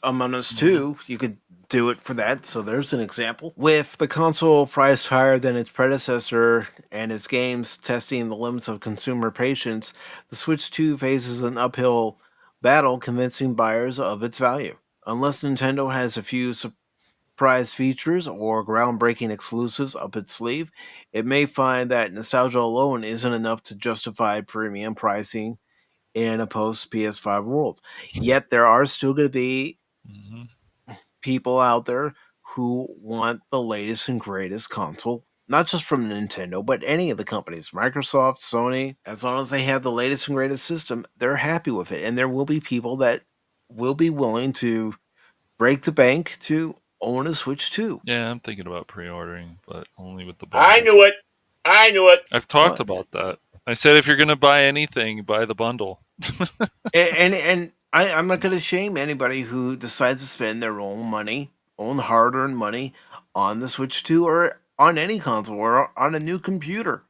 Among Us Mhm. 2, you could do it for that. So there's an example. With the console priced higher than its predecessor and its games testing the limits of consumer patience, the Switch 2 faces an uphill battle convincing buyers of its value. Unless Nintendo has a few surprise features or groundbreaking exclusives up its sleeve, it may find that nostalgia alone isn't enough to justify premium pricing in a post PS5 world. Yet there are still going to be Mhm. people out there who want the latest and greatest console, not just from Nintendo, but any of the companies, Microsoft, Sony. As long as they have the latest and greatest system, they're happy with it. And there will be people that will be willing to break the bank to own a Switch 2. Yeah, I'm thinking about pre-ordering, but only with the I bundle. knew it. I knew it. I've talked What? about that. I said if you're going to buy anything, buy the bundle. And I'm not going to shame anybody who decides to spend their own money, own hard-earned money, on the Switch 2 or on any console or on a new computer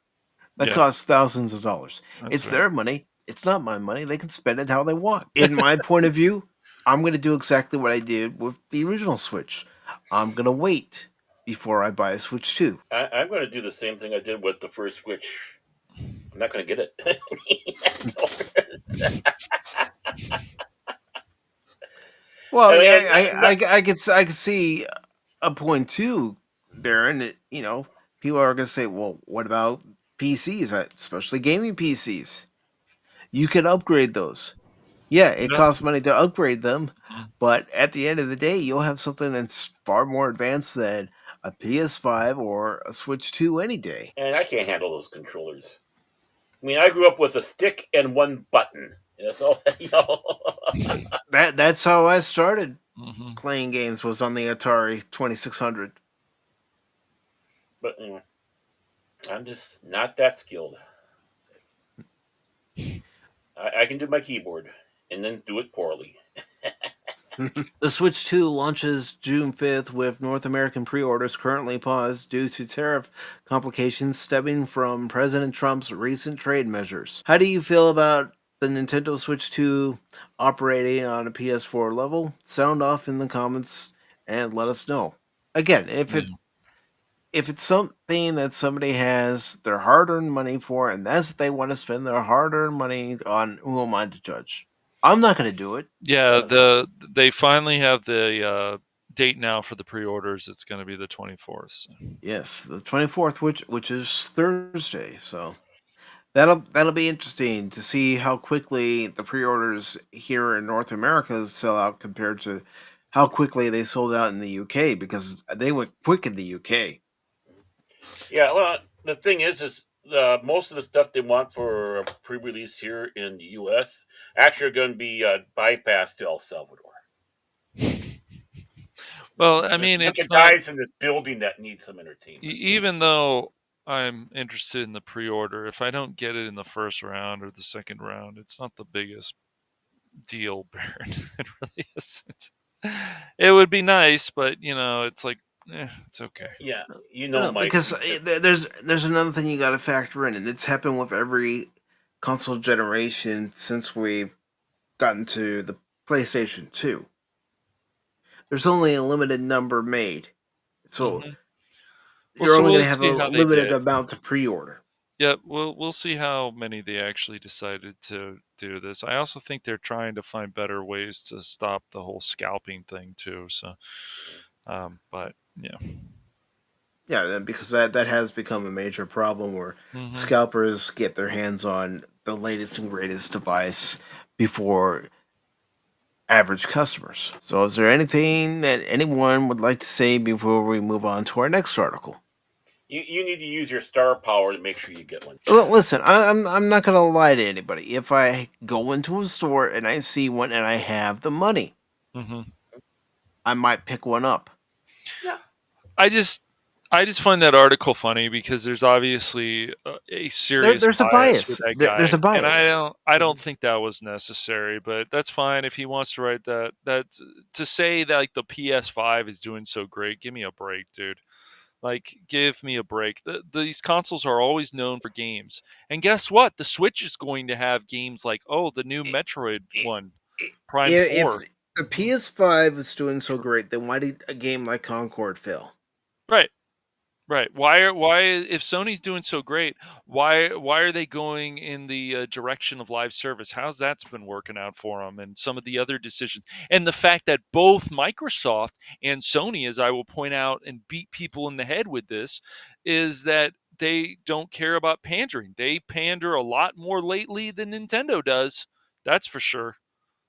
that Yeah, costs thousands of dollars. that's It's right. their money. It's not my money. They can spend it how they want. In my point of view, I'm going to do exactly what I did with the original Switch. I'm going to wait before I buy a Switch 2. I'm going to do the same thing I did with the first Switch. I'm not going to get it. Well, I mean, yeah, I could see a point too, Darren. That, people are going to say, well, what about PCs, especially gaming PCs? You can upgrade those. Yeah, it Yeah. costs money to upgrade them, Mhm. but at the end of the day, you'll have something that's far more advanced than a PS5 or a Switch 2 any day. and I can't handle those controllers. I mean, I grew up with a stick and one button. That's all. That's how I started Mhm. playing games, was on the Atari 2600. But I'm just not that skilled. I can do my keyboard and then do it poorly. The Switch 2 launches June 5th with North American pre-orders currently paused due to tariff complications stemming from President Trump's recent trade measures. How do you feel about the Nintendo Switch 2 operating on a PS4 level? Sound off in the comments and let us know. Again, Yeah. if it's something that somebody has their hard-earned money for and that's what they want to spend their hard-earned money on, who am I to judge? I'm not going to do it. Yeah, they finally have the date now for the pre-orders. It's going to be the 24th. So. Yes, the 24th, which is Thursday. So that'll be interesting to see how quickly the pre-orders here in North America sell out compared to how quickly they sold out in the UK, because they went quick in the UK. Yeah, well, the thing is most of the stuff they want for a pre-release here in the U.S. actually are going to be bypassed to El Salvador. Well, I There's mean, a bunch it's of not guys in this building that need some entertainment. even though I'm interested in the pre-order. If I don't get it in the first round or the second round, it's not the biggest deal, Baron. It really isn't. It would be nice, but it's like, it's okay. Yeah, Mike. Because there's another thing you got to factor in, and it's happened with every console generation since we've gotten to the PlayStation 2. There's only a limited number made, so Well, you're so only going we'll to have see a how they limited did. amount to pre-order. Yeah, we'll see how many they actually decided to do this. I also think they're trying to find better ways to stop the whole scalping thing too. So, but yeah. Yeah, because that has become a major problem where scalpers get their hands on the latest and greatest device before average customers. So, is there anything that anyone would like to say before we move on to our next article? You need to use your star power to make sure you get one. Well, listen, I'm not gonna lie to anybody. If I go into a store and I see one and I have the money, I might pick one up. Yeah. I just find that article funny because there's obviously a serious There's a bias with bias. that guy, There's a and bias. I don't think that was necessary. But that's fine if he wants to write that. That to say that like the PS5 is doing so great, give me a break, dude. Like, give me a break. These consoles are always known for games, and guess what? The Switch is going to have games like the new Metroid one, Prime If 4. the PS5 is doing so great, then why did a game like Concord fail? Right. Right. Why if Sony's doing so great, why are they going in the direction of live service? How's that's been working out for them, and some of the other decisions, and the fact that both Microsoft and Sony, as I will point out and beat people in the head with this, is that they don't care about pandering. They pander a lot more lately than Nintendo does. That's for sure.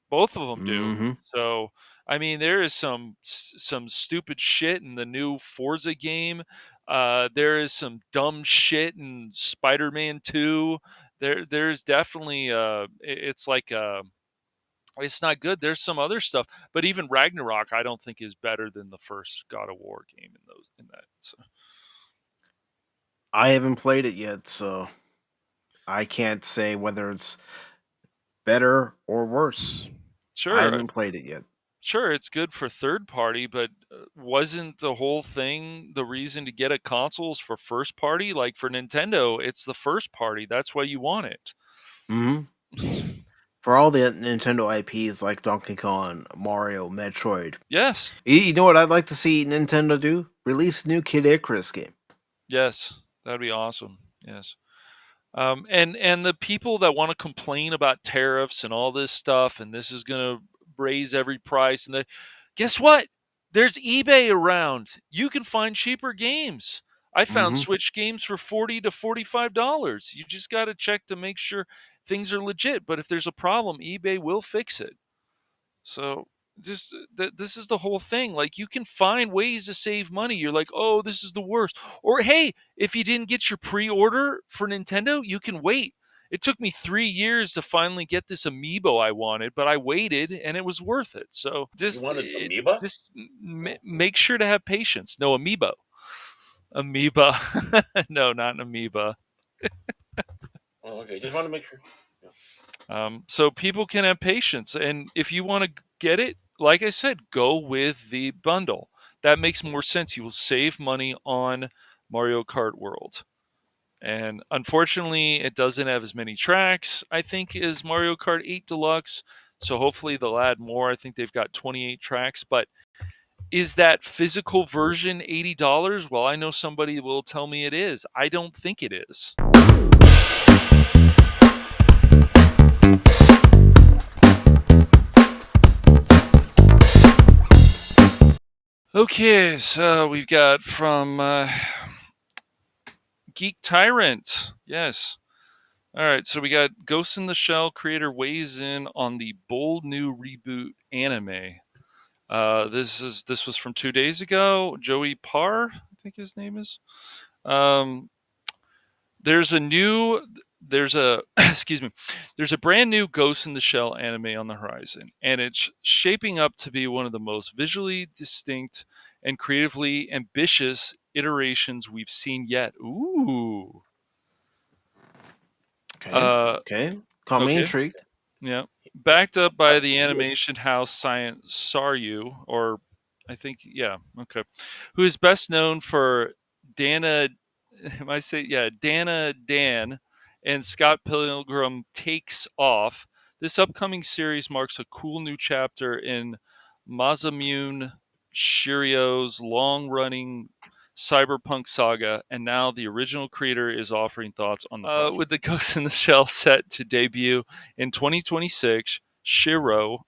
Both of them do. Mm-hmm. So, I mean, there is some stupid shit in the new Forza game. There is some dumb shit in Spider-Man 2. There's definitely it's like it's not good. There's some other stuff, but even Ragnarok I don't think is better than the first God of War game in that. So. I haven't played it yet, so I can't say whether it's better or worse. I Sure. haven't played it yet. Sure, it's good for third party, but wasn't the whole thing the reason to get a consoles for first party? Like for Nintendo, it's the first party. That's why you want it. Mm-hmm. For all the Nintendo IPs like Donkey Kong, Mario, Metroid. Yes. You know what I'd like to see Nintendo do? Release a new Kid Icarus game. Yes. That'd be awesome. Yes. And the people that want to complain about tariffs and all this stuff, and this is going to raise every price, and guess what? There's eBay around. You can find cheaper games. I found Switch games for $40 to $45. You just got to check to make sure things are legit. But if there's a problem, eBay will fix it. So just this is the whole thing. Like you can find ways to save money. You're like, oh, this is the worst. Or hey, if you didn't get your pre-order for Nintendo, you can wait. It took me 3 years to finally get this amiibo I wanted, but I waited and it was worth it. So You wanted Amoeba? just make sure to have patience. No, amiibo. Amoeba. No, not an amoeba. Oh, okay. Just want to make sure. So people can have patience, and if you want to get it, like I said, go with the bundle. That makes more sense. You will save money on Mario Kart World. And unfortunately, it doesn't have as many tracks, I think, as Mario Kart 8 Deluxe. So hopefully they'll add more. I think they've got 28 tracks. But is that physical version $80? Well, I know somebody will tell me it is. I don't think it is. Okay, so we've got from Geek Tyrant. Yes. All right, so we got Ghost in the Shell creator weighs in on the bold new reboot anime. This was from 2 days ago. Joey Parr, I think his name is. There's a excuse me, there's a brand new Ghost in the Shell anime on the horizon, and it's shaping up to be one of the most visually distinct and creatively ambitious iterations we've seen yet. Ooh. Okay. Caught me Okay. intrigued. Yeah. Backed up by the animation house Science Saryu, or I think, yeah, okay, who is best known for Dana, Dana Dan and Scott Pilgrim Takes Off. This upcoming series marks a cool new chapter in Masamune Shirio's long-running cyberpunk saga, and now the original creator is offering thoughts on the project. With the Ghost in the Shell set to debut in 2026, Shiro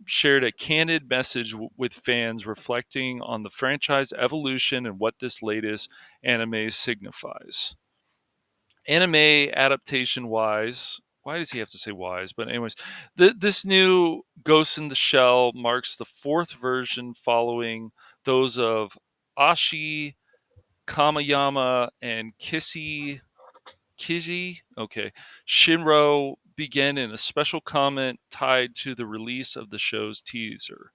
shared a candid message with fans reflecting on the franchise evolution and what this latest anime signifies. Anime adaptation wise, why does he have to say wise? But anyways, this new Ghost in the Shell marks the fourth version following those of Ashi, Kamayama, and Kiji. Okay. Shinro began in a special comment tied to the release of the show's teaser.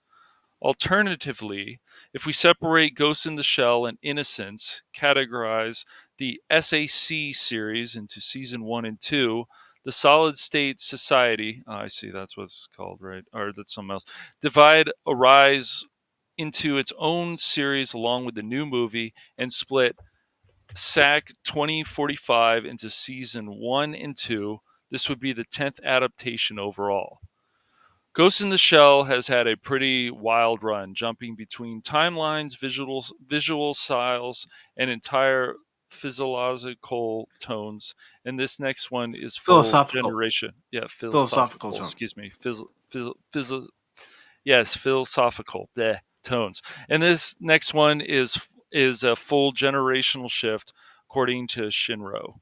Alternatively, if we separate Ghost in the Shell and Innocence, categorize the SAC series into season 1 and 2, the Solid State Society, I see, that's what it's called, right? Or that's something else. Divide Arise into its own series along with the new movie and split SAC 2045 into season 1 and 2. This would be the 10th adaptation overall. Ghost in the Shell has had a pretty wild run, jumping between timelines, visual styles, and entire physiological tones. And this next one is full Philosophical. generation. Yeah, Philosophical tone. excuse me. Yes, philosophical tones. And this next one is a full generational shift, according to Shinro.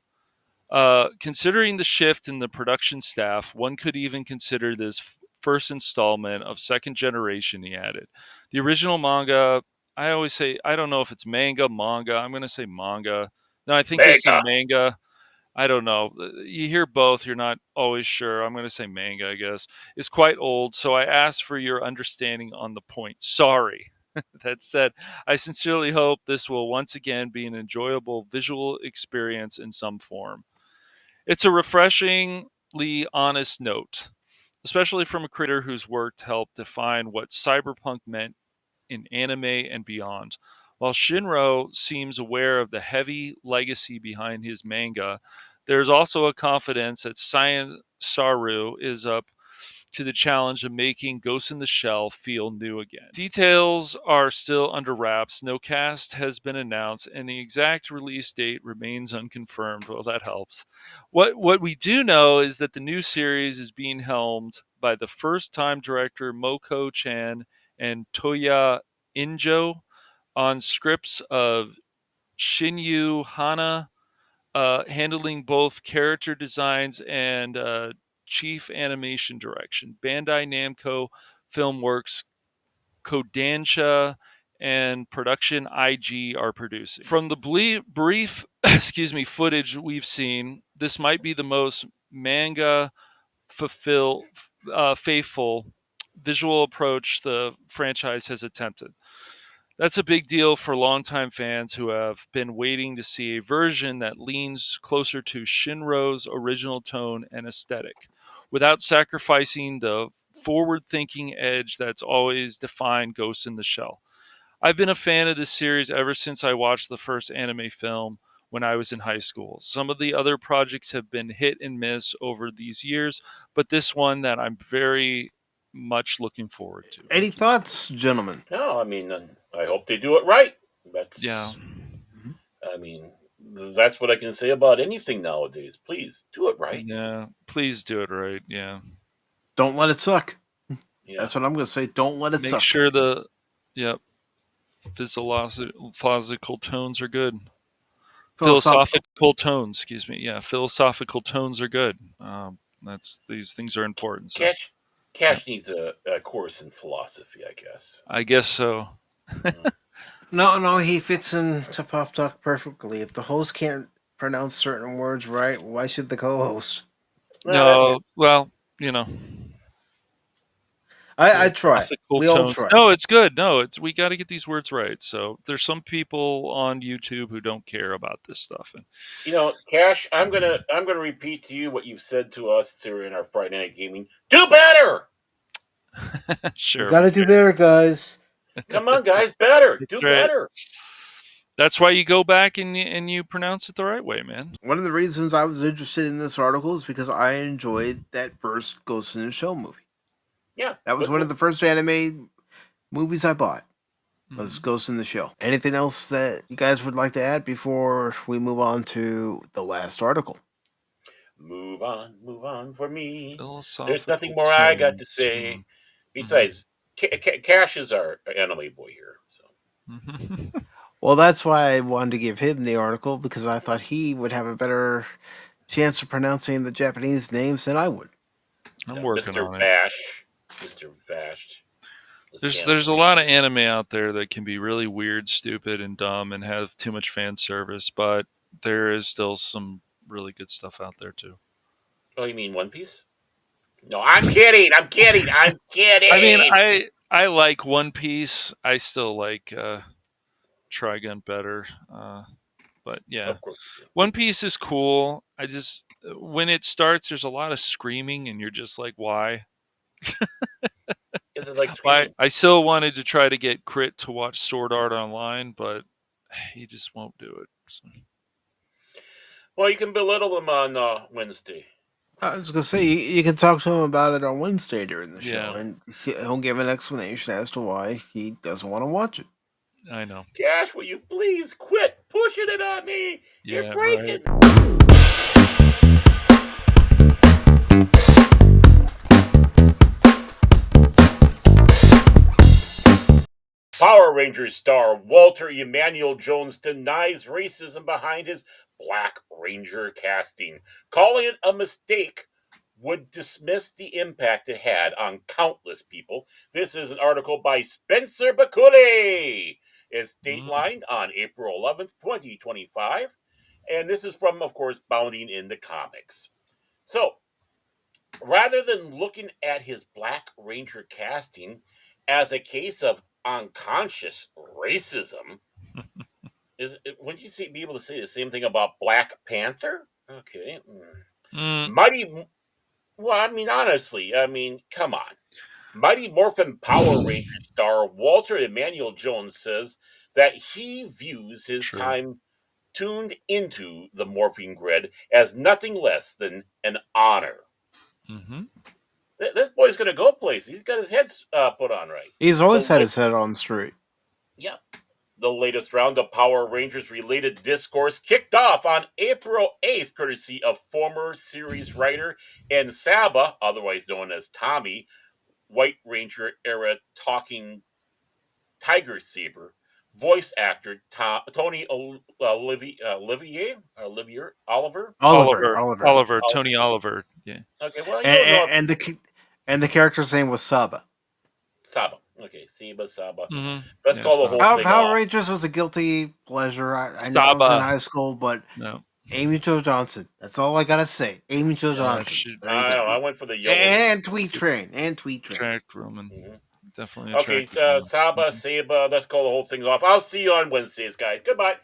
Considering the shift in the production staff, one could even consider this first installment of second generation, he added. The original manga, I always say, I don't know if it's manga. I'm going to say manga. No, I think they say manga. I don't know. You hear both. You're not always sure. I'm going to say manga, I guess. It's quite old, so I ask for your understanding on the point. Sorry. That said, I sincerely hope this will once again be an enjoyable visual experience in some form. It's a refreshingly honest note, especially from a creator whose work helped define what cyberpunk meant in anime and beyond. While Shinro seems aware of the heavy legacy behind his manga, there's also a confidence that Science Saru is up to the challenge of making Ghost in the Shell feel new again. Details are still under wraps, no cast has been announced, and the exact release date remains unconfirmed. Well, that helps. What we do know is that the new series is being helmed by the first-time director Moko Chan and Toya Injo on scripts of Shinyu Hana, handling both character designs and chief animation direction. Bandai Namco Filmworks, Kodansha, and Production IG are producing. From the brief footage we've seen, this might be the most manga faithful visual approach the franchise has attempted. That's a big deal for longtime fans who have been waiting to see a version that leans closer to Shinro's original tone and aesthetic, without sacrificing the forward-thinking edge that's always defined Ghost in the Shell. I've been a fan of this series ever since I watched the first anime film when I was in high school. Some of the other projects have been hit and miss over these years, but this one that I'm very much looking forward to. Any thoughts, gentlemen? No, I mean, I hope they do it right. That's Yeah. I mean, that's what I can say about anything nowadays. Please do it right. Yeah, please do it right. Yeah. Don't let it suck. Yeah. That's what I'm going to say. Don't let it Make suck. sure the physiological tones are good. Philosophical tones, excuse me. Yeah, philosophical tones are good. These things are important. So. Cash needs a course in philosophy, I guess. I guess so. No, he fits into Pop Talk perfectly. If the host can't pronounce certain words right, why should the co-host? No, well, you know. I try. Classical We all tones. try. No, it's good. No, we got to get these words right. So there's some people on YouTube who don't care about this stuff. And You know, Cash, I'm gonna repeat to you what you've said to us during our Friday night gaming. Do better. We sure, got to do better, guys. Come on, guys, better. that's Do right. better. That's why you go back and you pronounce it the right way, man. One of the reasons I was interested in this article is because I enjoyed that first Ghost in the Shell movie. Yeah, That was good one of the first anime movies I bought. Was Mhm. Ghost in the Shell. Anything else that you guys would like to add before we move on to the last article? move on for me. There's Philosophical nothing more I got to tones. say. Mhm. Besides, Cash is our anime boy here. So Mhm. Well, that's why I wanted to give him the article because I thought he would have a better chance of pronouncing the Japanese names than I would. I'm yeah, working Mr. on it. Vash, Mr. Vash, this There's a anime. lot of anime out there that can be really weird, stupid, and dumb, and have too much fan service. But there is still some really good stuff out there too. Oh, you mean One Piece? No, I'm kidding. I'm kidding. I'm I mean, kidding. I like One Piece. I still like Trigun better. But yeah, Of course you do. One Piece is cool. I just when it starts, there's a lot of screaming, and you're just like, why? Is it like Why? screaming? I still wanted to try to get Crit to watch Sword Art Online, but he just won't do it. So, Well, you can belittle them on Wednesday. I was gonna say you can talk to him about it on Wednesday during the show, yeah, and he'll give an explanation as to why he doesn't want to watch it. I know. Cash, will you please quit pushing it on me? You're Yeah, right. breaking. Power Rangers star Walter Emmanuel Jones denies racism behind his Black Ranger casting, calling it a mistake would dismiss the impact it had on countless people. This is an article by Spencer Bakule. It's Mm, datelined on April 11th, 2025. And this is from, of course, Bounding in the Comics. So, rather than looking at his Black Ranger casting as a case of unconscious racism, would you be able to say the same thing about Black Panther? Okay. mm, Mighty, well, I mean, honestly, I mean, come on. Mighty Morphin Power Ranger star Walter Emmanuel Jones says that he views his true. time tuned into the morphing grid as nothing less than an honor. Hmm. This boy's going to go places. He's got his head put on right. He's The always had la- his head on straight. yeah, the latest round of Power Rangers related discourse kicked off on April 8th, courtesy of former series writer and Saba, otherwise known as Tommy, White Ranger era talking Tiger Saber, voice actor Tony Oliver. Oliver, Oliver, Oliver, Oliver, Oliver. Tony Oliver. Yeah, Okay, well, you and, don't know and, if and the and the character's name was Saba. Saba. Okay, Saba. Let's yeah, call the whole Saba. thing Power off. Rangers was a guilty pleasure. I know I was in Saba. high school, but No, Amy Jo Johnson. That's all I gotta say. Amy Jo yeah, Johnson. she There you I don't know. go. I went for the Yellow Ranger. And Tweet Train. And Tweet Train. attract woman. Mhm. Definitely Okay, attractive woman. Saba, Saba. Let's call the whole thing off. I'll see you on Wednesdays, guys. Goodbye.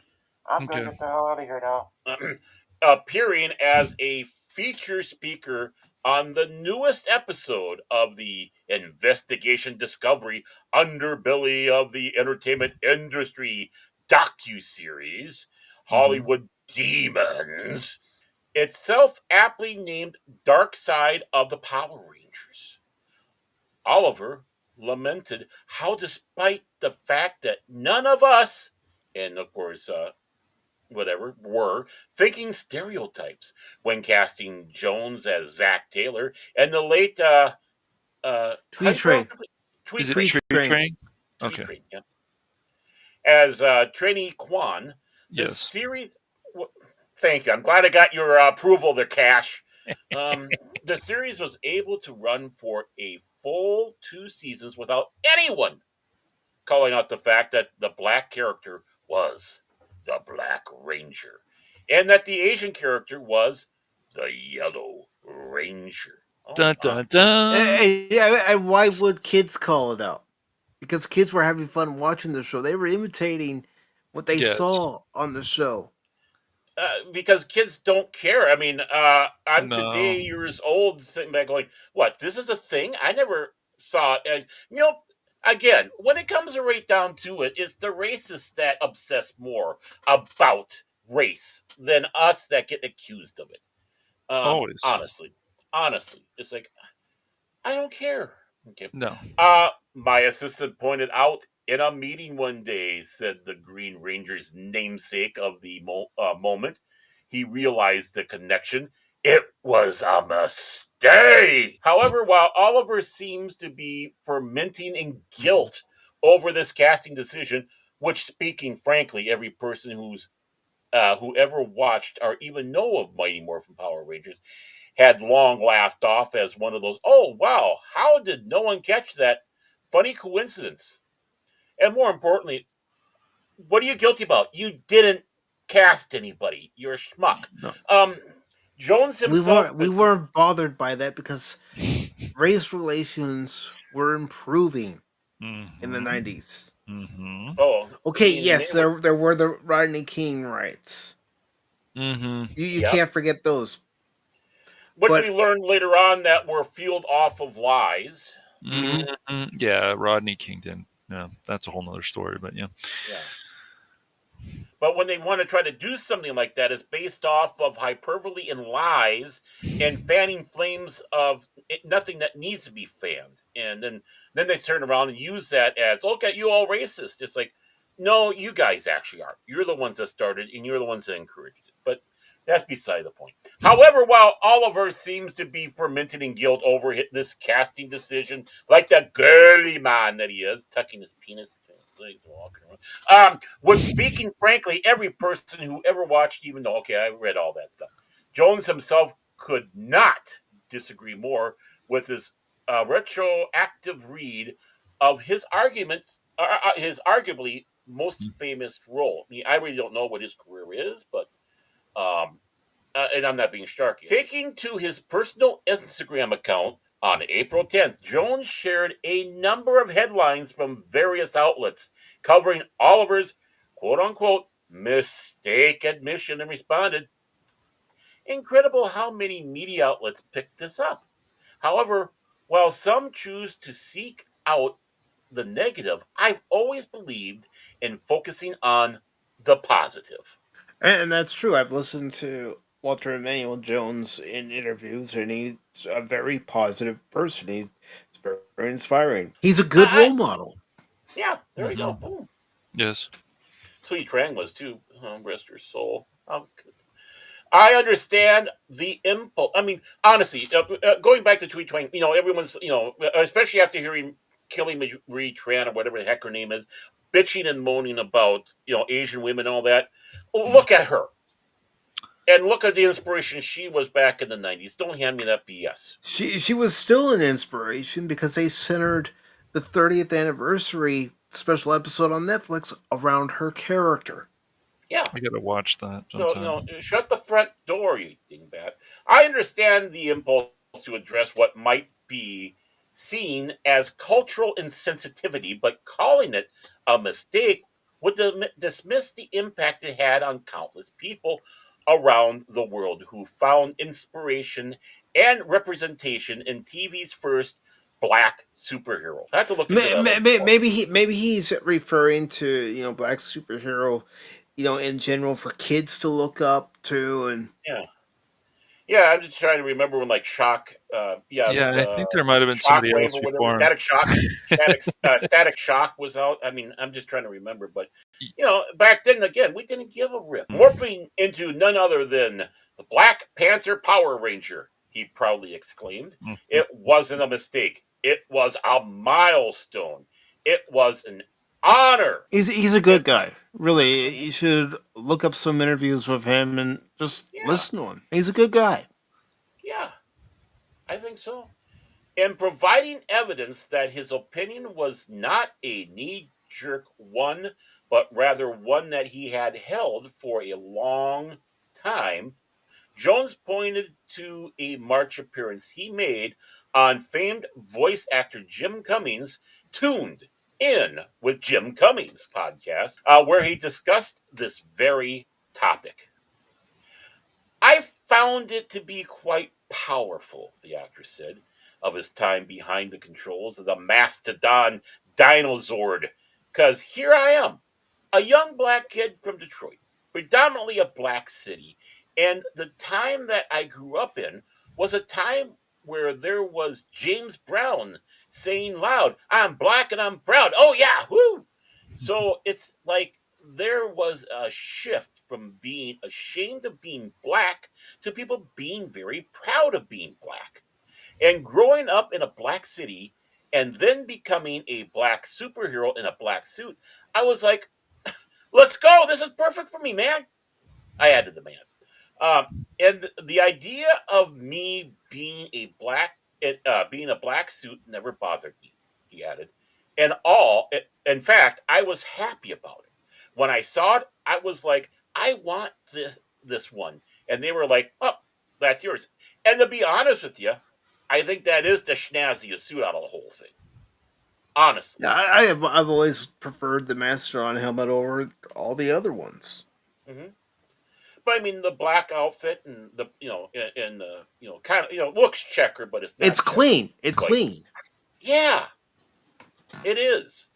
I'm gonna Okay. get the hell out of here now. Appearing as a feature speaker on the newest episode of the Investigation Discovery underbelly of the entertainment industry docu-series, Hmm. Hollywood Demons, itself aptly named Dark Side of the Power Rangers. Oliver lamented how, despite the fact that none of us, and of course, whatever, were thinking stereotypes when casting Jones as Zach Taylor and the late, how do Tweet you pronounce Train. it? Is Tweet it Train. Tweet Tree Train. Train? Tweet Okay. Train, yeah. As Trini Kwan, the Yes. series. Thank you. I'm glad I got your approval there, Cash. Um, the series was able to run for a full 2 seasons without anyone calling out the fact that the black character was the Black Ranger and that the Asian character was the Yellow Ranger. Oh Dun my. dun dun. And why would kids call it out? Because kids were having fun watching the show. They were imitating what they Yes. saw on the show. Because kids don't care. I mean, I'm No. today years old, sitting back going, "What? This is a thing? I never saw it." And again, when it comes right down to it, it's the racists that obsess more about race than us that get accused of it. Always. Honestly, it's like I don't care. Okay. No. My assistant pointed out in a meeting one day, said the Green Ranger's namesake of the moment. He realized the connection. It was a mistake. However, while Oliver seems to be fermenting in guilt over this casting decision, which, speaking frankly, every person who ever watched or even know of Mighty Morphin Power Rangers had long laughed off as one of those, oh, wow, how did no one catch that? Funny coincidence. And more importantly, what are you guilty about? You didn't cast anybody. You're a schmuck. No. Um, Jones We himself weren't we could. weren't bothered by that because race relations were improving in the Mm-hmm. 90s. Mm-hmm. Oh, Okay, you mean they yes, were. there were the Rodney King riots. Mm-hmm. You Yeah. can't forget those. Which we But learned later on that were fueled off of lies. mhm. Mm-hmm. Yeah, Rodney King didn't. Yeah, that's a whole nother story, but yeah. Yeah. But when they want to try to do something like that, it's based off of hyperbole and lies and fanning flames of nothing that needs to be fanned. And then they turn around and use that as, look at you all racist. It's like, no, you guys actually are. You're the ones that started and you're the ones that encouraged it. But that's beside the point. However, while Oliver seems to be fermented in guilt over this casting decision, like the girly man that he is, tucking his penis between his legs and walking around, which, speaking frankly, every person who ever watched, even though, okay, I read all that stuff, Jones himself could not disagree more with his retroactive read of his arguments, his arguably most famous role. I mean, I really don't know what his career is, but um, and I'm not being snarky. Taking to his personal Instagram account on April 10th, Jones shared a number of headlines from various outlets covering Oliver's quote unquote mistake admission and responded, incredible how many media outlets picked this up. However, while some choose to seek out the negative, I've always believed in focusing on the positive. And that's true. I've listened to Walter Emmanuel Jones in interviews, and he's a very positive person. He's very inspiring. He's a good I role model. Yeah, there we go. Mm-hmm. Boom. Yes. Sweet Trang was too. Rest her soul. I understand the impulse. I mean, honestly, going back to Tweet Twang, everyone's, especially after hearing Kelly Marie Tran or whatever the heck her name is, bitching and moaning about, Asian women and all that. Look at her. And look at the inspiration she was back in the 90s. Don't hand me that BS. She was still an inspiration because they centered the 30th anniversary special episode on Netflix around her character. Yeah. I gotta watch that So, sometime. shut the front door, you dingbat. I understand the impulse to address what might be seen as cultural insensitivity, but calling it a mistake would dismiss the impact it had on countless people around the world who found inspiration and representation in TV's first black superhero. I have to look into that a little bit more. Maybe he's referring to black superhero, in general for kids to look up to, and Yeah. Yeah, I'm just trying to remember when, like, Yeah, I think there might have been somebody Shockwave else or whatever, before him. Static Shock was out. I mean, I'm just trying to remember, but back then again, we didn't give a rip. Morphing into none other than the Black Panther Power Ranger, he proudly exclaimed. Mhm. It wasn't a mistake. It was a milestone. It was an honor. he's a It, good guy. Really, you should look up some interviews with him and just yeah, listen to him. He's a good guy. yeah, I think so. And providing evidence that his opinion was not a knee jerk one, but rather one that he had held for a long time, Jones pointed to a March appearance he made on famed voice actor Jim Cummings' Tuned In with Jim Cummings podcast, where he discussed this very topic. I found it to be quite powerful, the actor said, of his time behind the controls of the Mastodon Dinozord. Because here I am, a young black kid from Detroit, predominantly a black city. And the time that I grew up in was a time where there was James Brown saying loud, I'm black and I'm proud. Oh, yeah, woo! So it's like there was a shift from being ashamed of being black to people being very proud of being black. And growing up in a black city and then becoming a black superhero in a black suit, I was like, let's go. This is perfect for me, man. I added the man. Um, and the idea of me being a black suit never bothered me. He added, in fact, I was happy about it. When I saw it, I was like, I want this one, and they were like, oh, that's yours. And to be honest with you, I think that is the snazziest suit out of the whole thing. Honestly. Yeah, I've always preferred the Mastodon helmet over all the other ones. Hmm. But I mean, the black outfit and the and the kind of looks checkered, but it's It's not checkered. clean. It's Like, clean. yeah, it is.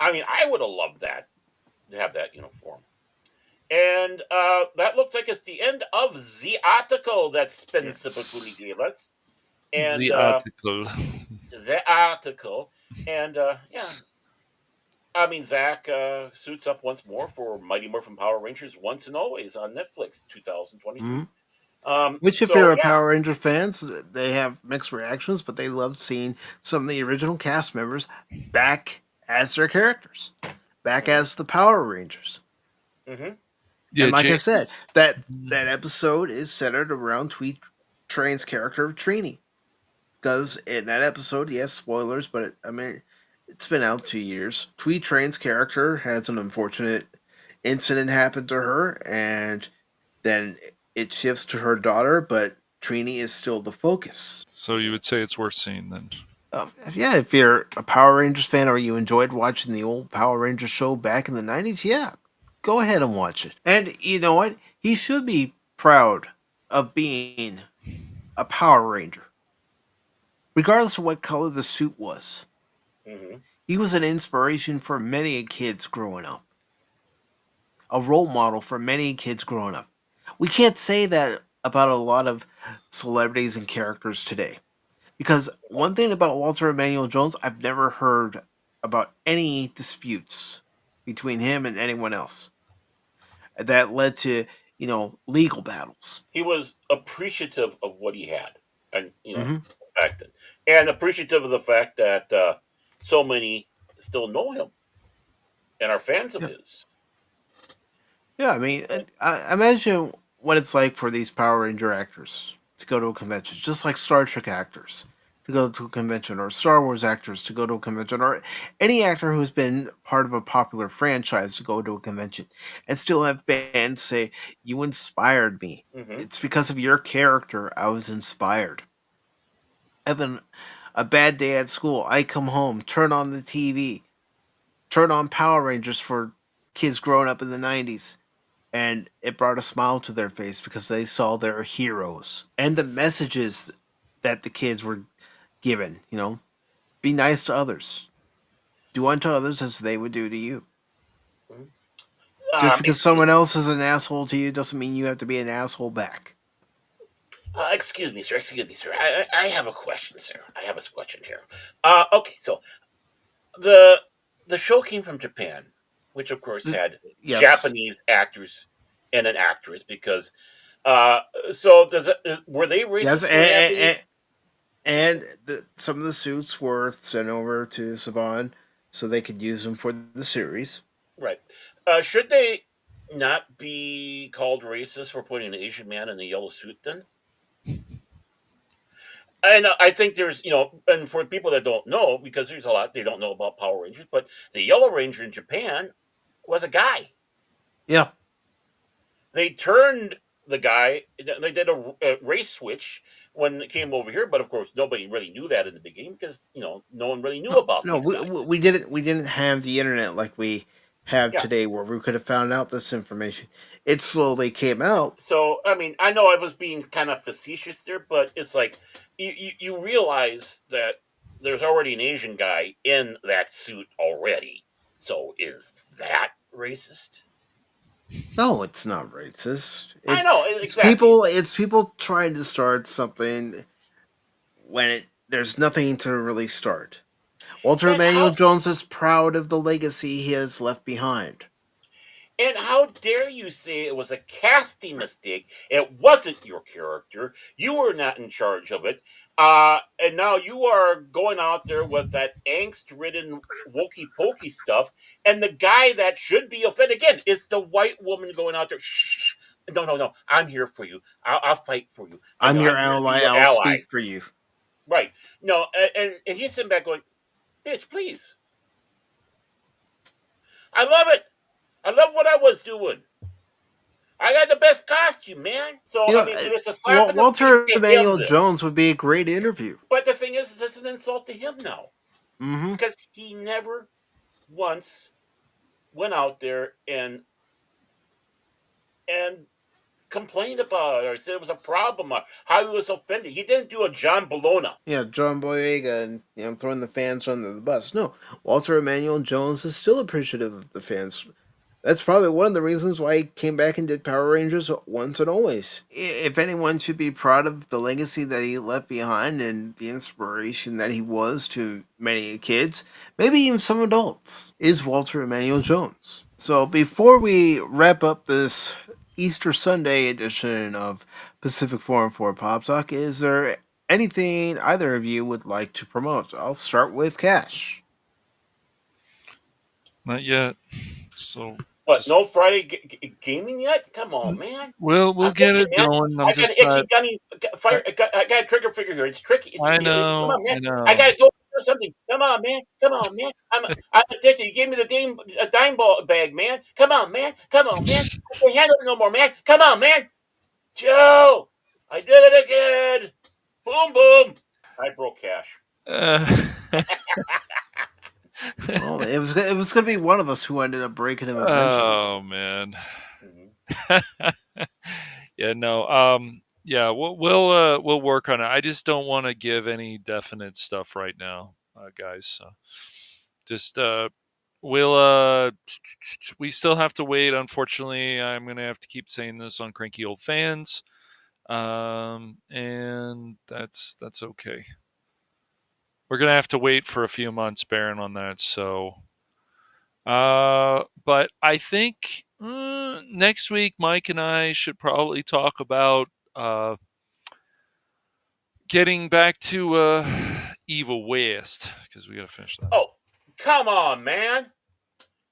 I mean, I would have loved that to have that uniform. And that looks like it's the end of the article that Spencer Baculi Yes. gave us. And The article. the article. And yeah, I mean, Zach suits up once more for Mighty Morphin Power Rangers Once and Always on Netflix, 2023. Mhm. Which, if So you're a yeah. Power Ranger fans, they have mixed reactions, but they love seeing some of the original cast members back as their characters, back Hmm. as the Power Rangers. Hmm. Yeah, And like I James. said, that episode is centered around Tweet Train's character of Trini. Because in that episode, yes, spoilers, but I mean, it's been out 2 years. Tweet Train's character has an unfortunate incident happen to her, and then it shifts to her daughter, but Trini is still the focus. So you would say it's worth seeing then? Yeah, if you're a Power Rangers fan or you enjoyed watching the old Power Rangers show back in the 90s, yeah, go ahead and watch it. And you know what? He should be proud of being a Power Ranger, regardless of what color the suit was. Hmm. He was an inspiration for many kids growing up, a role model for many kids growing up. We can't say that about a lot of celebrities and characters today. Because one thing about Walter Emmanuel Jones, I've never heard about any disputes between him and anyone else that led to, legal battles. He was appreciative of what he had, and Hmm. back then, and appreciative of the fact that so many still know him and are fans of Yeah. his. Yeah, I mean, I imagine what it's like for these Power Ranger actors to go to a convention, just like Star Trek actors to go to a convention, or Star Wars actors to go to a convention, or any actor who's been part of a popular franchise to go to a convention and still have fans say, "You inspired me. Hmm. It's because of your character I was inspired." Having a bad day at school, I come home, turn on the TV, turn on Power Rangers for kids growing up in the 90s, and it brought a smile to their face because they saw their heroes and the messages that the kids were given. Be nice to others, do unto others as they would do to you. Just because Excuse someone else is an asshole to you doesn't mean you have to be an asshole back. excuse me, sir. Excuse me, sir. I have a question, sir. I have a question here. Okay, so the the show came from Japan, which of course Th- had yes. Japanese actors and an actress because uh so were they Yes, racist for Japanese? and some of the suits were sent over to Saban so they could use them for the series. Right. Should they not be called racist for putting an Asian man in a yellow suit then? And I think there's, and for people that don't know, because there's a lot they don't know about Power Rangers, but the Yellow Ranger in Japan was a guy. Yeah. They turned the guy. They did a race switch when it came over here, but of course nobody really knew that in the beginning because no one really knew about No, these guys. we didn't have the internet like we have Yeah. today, where we could have found out this information. It slowly came out. So I mean, I know I was being kind of facetious there, but it's like you realize that there's already an Asian guy in that suit already. So is that racist? No, it's not racist. I know exactly. It's people trying to start something when there's nothing to really start. Walter And Emmanuel how Jones is proud of the legacy he has left behind. And how dare you say it was a casting mistake? It wasn't your character. You were not in charge of it. And now you are going out there with that angst ridden wokey pokey stuff. And the guy that should be offended again is the white woman going out there. Shh, shh, shh. No, no, no. I'm here for you. I'll fight for you. And I'm your I'm here to be ally. your I'll ally. speak for you. Right. No, and he's sitting back going, bitch, please. I love it. I love what I was doing. I got the best costume, man. So You I know, mean, and it's a slap in the face Walter to him. Emmanuel This, Jones would be a great interview. but the thing is, it's an insult to him now Mm-hmm. because he never once went out there and complained about it or said it was a problem or how he was offended. He didn't do a John Bologna. Yeah, John Boyega and throwing the fans under the bus. No, Walter Emmanuel Jones is still appreciative of the fans. That's probably one of the reasons why he came back and did Power Rangers once and always. If anyone should be proud of the legacy that he left behind and the inspiration that he was to many kids, maybe even some adults, is Walter Emmanuel Jones. So before we wrap up this Easter Sunday edition of Pacific414 Pop Talk, is there anything either of you would like to promote? I'll start with Cash. Not yet. So But no Friday gaming yet? Come on, man. we'll I'm get thinking, it man. going. I I'm got an just itchy not. gunny fire. I got a trigger figure here. It's tricky. I Come know. on, man. I I know. gotta go do something. Come on, man. Come on, man. I'm addicted. You gave me the dime ball bag, man. Come on, man. Come on, man. I can't handle it no more, man. Come on, man. Joe, I did it again. Boom, boom. I broke Cash. Well, it was going to be one of us who ended up breaking him eventually. Oh man. Mhm. Yeah. No. Yeah. We'll work on it. I just don't want to give any definite stuff right now, guys. So just we still have to wait. Unfortunately, I'm gonna have to keep saying this on Cranky Old Fans. And that's okay. We're gonna have to wait for a few months, Baron, on that. So, but I think next week, Mike and I should probably talk about getting back to Evil West because we gotta finish that. Oh, come on, man.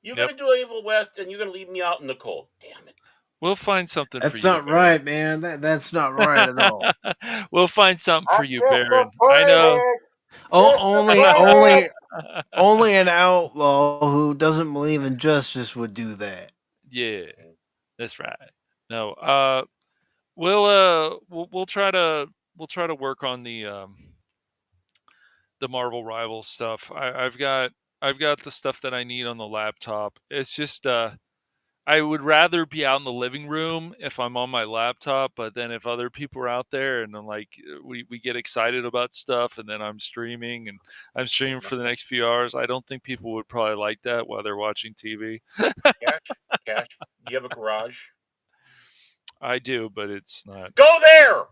You're Yep. gonna do Evil West and you're gonna leave me out in the cold. Damn it. We'll find something for That's you. not right, man. That's not right at all. We'll find something for you, Baron. I know. Disappointed. Only an outlaw who doesn't believe in justice would do that. Yeah, that's right. No, we'll try to work on the Marvel Rivals stuff. I've got the stuff that I need on the laptop. It's just I would rather be out in the living room if I'm on my laptop, but then if other people are out there and I'm like we get excited about stuff and then I'm streaming for the next few hours, I don't think people would probably like that while they're watching TV. Cash, do you have a garage? I do, but it's not. Go there.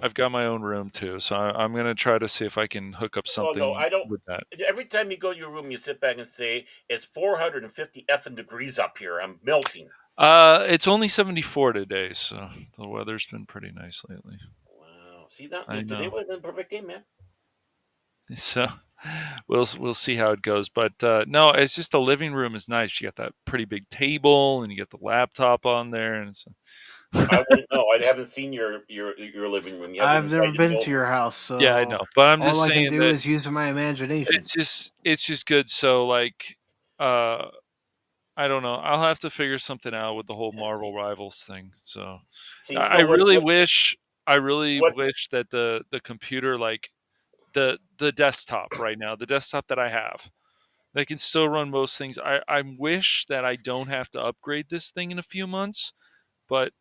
I've got my own room too, so I'm gonna try to see if I can hook up something no, I don't. with that. Every time you go to your room, you sit back and say, "It's 450 effing degrees up here. I'm melting." It's only 74 today, so the weather's been pretty nice lately. Wow. See that? I Today know. would have been a perfect day, man. So we'll see how it goes, but no, it's just the living room is nice. You got that pretty big table, and you get the laptop on there, and I wouldn't know. I haven't seen your living room. You haven't I've never invited me been to over. your house, so yeah, I know. But I'm all just I can saying do that is use my imagination. it's just good. So like, I don't know. I'll have to figure something out with the whole Marvel Rivals thing. So See, you I know really wish what that the computer, like the desktop right now, the desktop that I have, they can still run most things. I wish that I don't have to upgrade this thing in a few months, but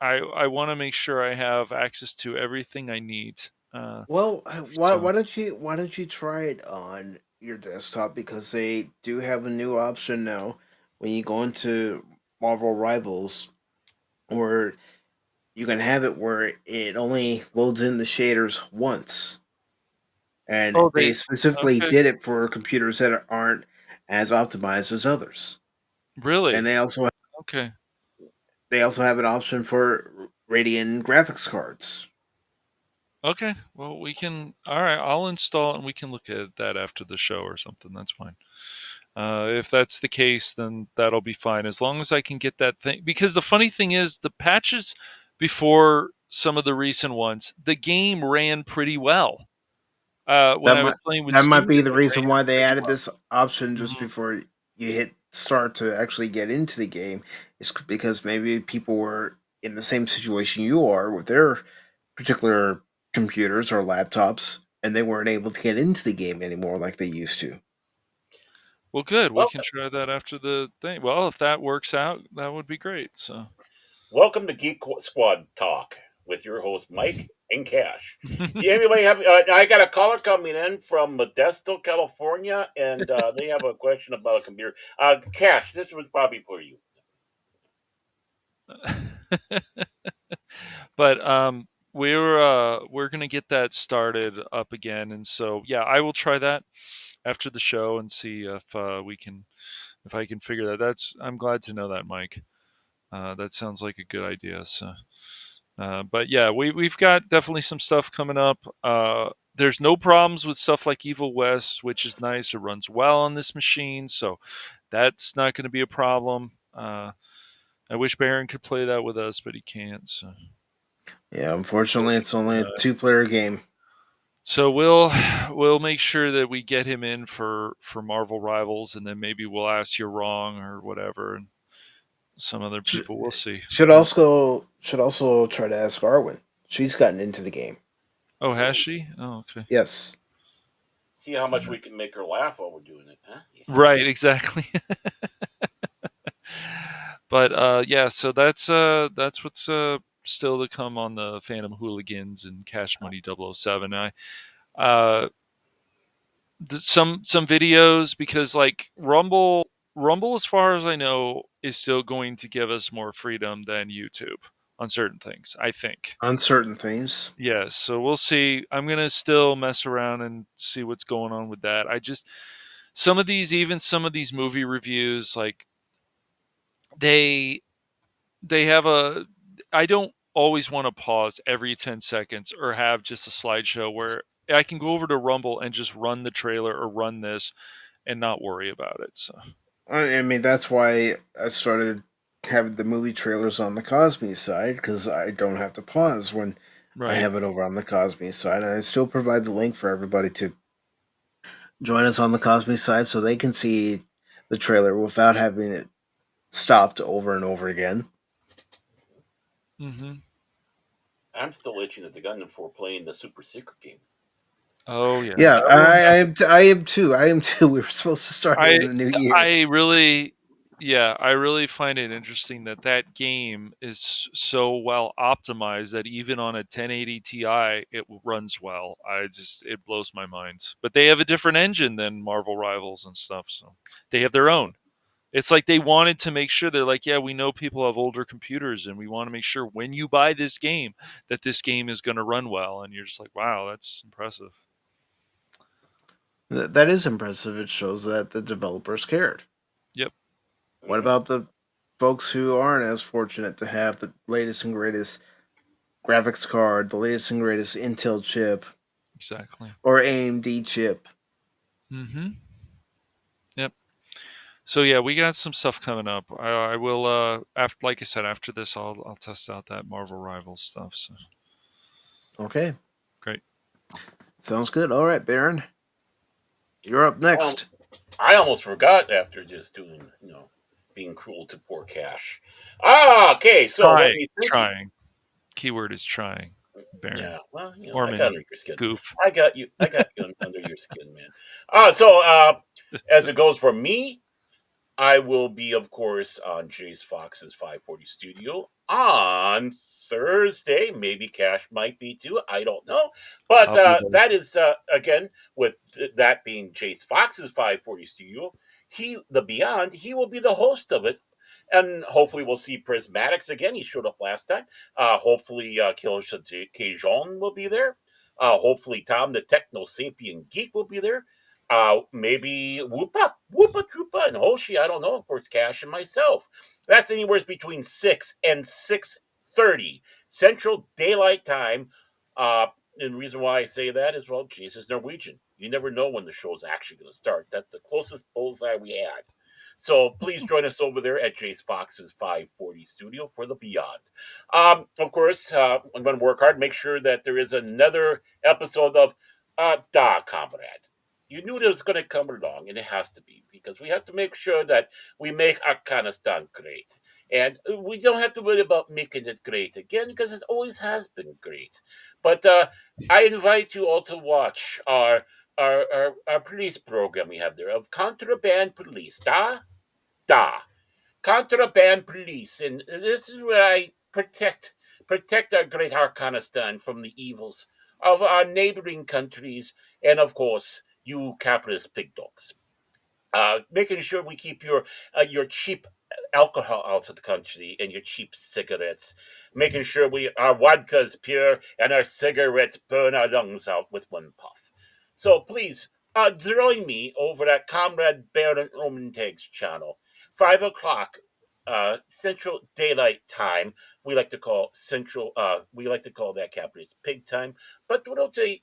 I want to make sure I have access to everything I need. Well, So why don't you try it on your desktop, because they do have a new option now when you go into Marvel Rivals, where you can have it where it only loads in the shaders once, and oh they they specifically okay, did it for computers that aren't as optimized as others. And really, okay. they also have an option for Radeon graphics cards. Okay, well, we can. All right, I'll install it and we can look at that after the show or something. That's fine. If that's the case, then that'll be fine as long as I can get that thing. Because the funny thing is, the patches before some of the recent ones, the game ran pretty well. When That I was might playing with that might Steam, be it the ran reason why they pretty added well. this option just Hmm. before you hit start to actually get into the game. Is because maybe people were in the same situation you are with their particular computers or laptops, and they weren't able to get into the game anymore like they used to. Well, good. We can welcome, try that after the thing. Well, if that works out, that would be great. So. welcome to Geek Squad Talk with your host Mike and Cash. Do anybody have? I got a caller coming in from Modesto, California, and they have a question about a computer. Cash, this was probably for you. But we're gonna get that started up again, and so yeah, I will try that after the show and see if I can figure that. I'm glad to know that, Mike. That sounds like a good idea. So, but yeah, we've got definitely some stuff coming up. There's no problems with stuff like Evil West, which is nice. It runs well on this machine, so that's not going to be a problem. I wish Baron could play that with us, but he can't. So. Yeah, unfortunately, it's only a two-player game. So we'll make sure that we get him in for Marvel Rivals, and then maybe we'll ask you wrong or whatever, and some other Sh- people. We'll see. But should also try to ask Arwen. She's gotten into the game. oh, has Ooh, she? Oh, okay. Yes. see how much we can make her laugh while we're doing it, huh? Yeah. Right, exactly. But yeah, so that's what's still to come on the Phantom Hooligans and Cash Money 007. Uh, some videos, because like Rumble, as far as I know, is still going to give us more freedom than YouTube on certain things, I think. On certain things. Yes, so we'll see. I'm gonna still mess around and see what's going on with that. I just even some of these movie reviews, like they they have a I don't always want to pause every 10 seconds or have just a slideshow where I can go over to Rumble and just run the trailer or run this and not worry about it. So, I mean, that's why I started having the movie trailers on the Cosme side, because I don't have to pause when I right. have it over on the Cosme side. And I still provide the link for everybody to join us on the Cosme side so they can see the trailer without having it stopped over and over again. Mhm. I'm still itching at the gun for playing the super secret game. Oh yeah. Yeah, That will happen. I am too. I am too. We were supposed to start it I in the new year. I really yeah, I really find it interesting that that game is so well optimized that even on a 1080 Ti it runs well. It blows my mind. But they have a different engine than Marvel Rivals and stuff, so they have their own. It's like they wanted to make sure, they're like, yeah, we know people have older computers and we want to make sure when you buy this game that this game is going to run well, and you're just like, wow, that's impressive. That is impressive. It shows that the developers cared. Yep, What Hmm. about the folks who aren't as fortunate to have the latest and greatest graphics card, the latest and greatest Intel chip, exactly. or AMD chip? Mhm. Yep. So yeah, we got some stuff coming up. I will after, like I said, after this I'll test out that Marvel Rivals stuff. So Okay, great. sounds good. All right, Baron, you're up Um, next. I almost forgot after just doing, being cruel to poor Cash. Ah, okay. So what were you thinking? Trying. Keyword is trying, Baron. Yeah, well, I got Orman, under your skin. goof. I got you. I got you under your skin, man. As it goes for me, I will be, of course, on Jace Fox's 540 studio on Thursday. Maybe Cash might be too. I don't know. But I'll be there. that is, again, with that being Jace Fox's 540 studio, the Beyond, he will be the host of it. And hopefully we'll see Prismatics again. He showed up last time. Hopefully Killsha Kejon will be there. Hopefully Tom the Techno Sapien Geek will be there. Maybe Whoopa Troopa, and Hoshi. I don't know. Of course, Cash and myself. That's anywhere between 6 and 6:30 Central Daylight Time. And the reason why I say that is, well, Jesus Norwegian. You never know when the show's actually going to start. That's the closest bullseye we had. So please join us over there at Jace Fox's 540 studio for the Beyond. Of course, I'm going to work hard, make sure that there is another episode of Da Comrade. You knew it was going to come along, and it has to be, because we have to make sure that we make Afghanistan great. And we don't have to worry about making it great again, because it always has been great. But I invite you all to watch our police program we have there of Contraband Police. Da. Contraband Police. And this is where I protect our great Afghanistan from the evils of our neighboring countries, and of course, you capitalist pig dogs. Making sure we keep your cheap alcohol out of the country and your cheap cigarettes. Making sure our vodka is pure and our cigarettes burn our lungs out with one puff. So please, join me over at Comrade Baron Omentag's channel, 5 o'clock Central Daylight Time. We like to call that capitalist pig time, but we don't say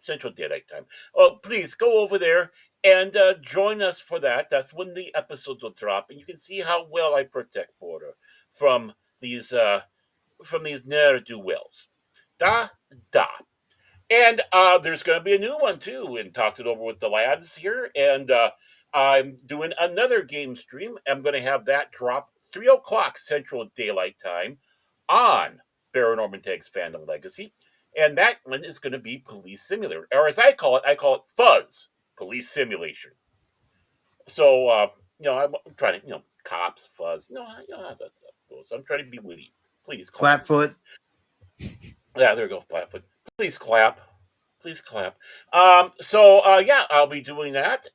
Central Daylight Time. Oh, please go over there and join us for that. That's when the episodes will drop, and you can see how well I protect border from these ne'er do wells. Da da. And there's going to be a new one too, and talked it over with the lads here. And I'm doing another game stream. I'm going to have that drop 3 o'clock Central Daylight Time on Baron Tag's Fandom Legacy. And that one is going to be Police Simulator, or as I call it Fuzz Police Simulation. So I'm trying to cops, fuzz. How that stuff goes. I'm trying to be witty. Please clap. Flatfoot. Yeah, there you go, Flatfoot. Please clap. Please clap. I'll be doing that.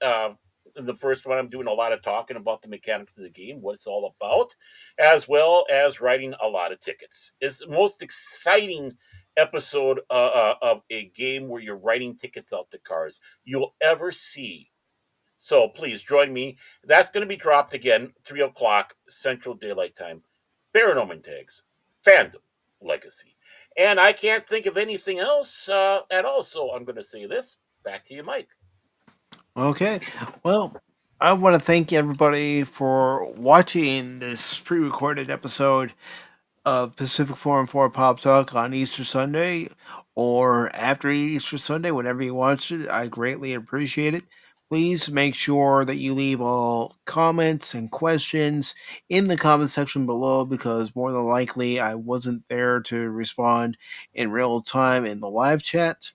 In the first one, I'm doing a lot of talking about the mechanics of the game, what it's all about, as well as writing a lot of tickets. It's the most exciting episode of a game where you're writing tickets out to cars you'll ever see. So please join me. That's going to be dropped again, 3 o'clock Central Daylight Time. Baron Tags, Fandom Legacy. And I can't think of anything else at all, so I'm going to say this. Back to you, Mike. Okay. Well, I want to thank everybody for watching this pre-recorded episode of Pacific 414 Pop Talk on Easter Sunday or after Easter Sunday, whenever you watch it. I greatly appreciate it. Please make sure that you leave all comments and questions in the comment section below, because more than likely I wasn't there to respond in real time in the live chat.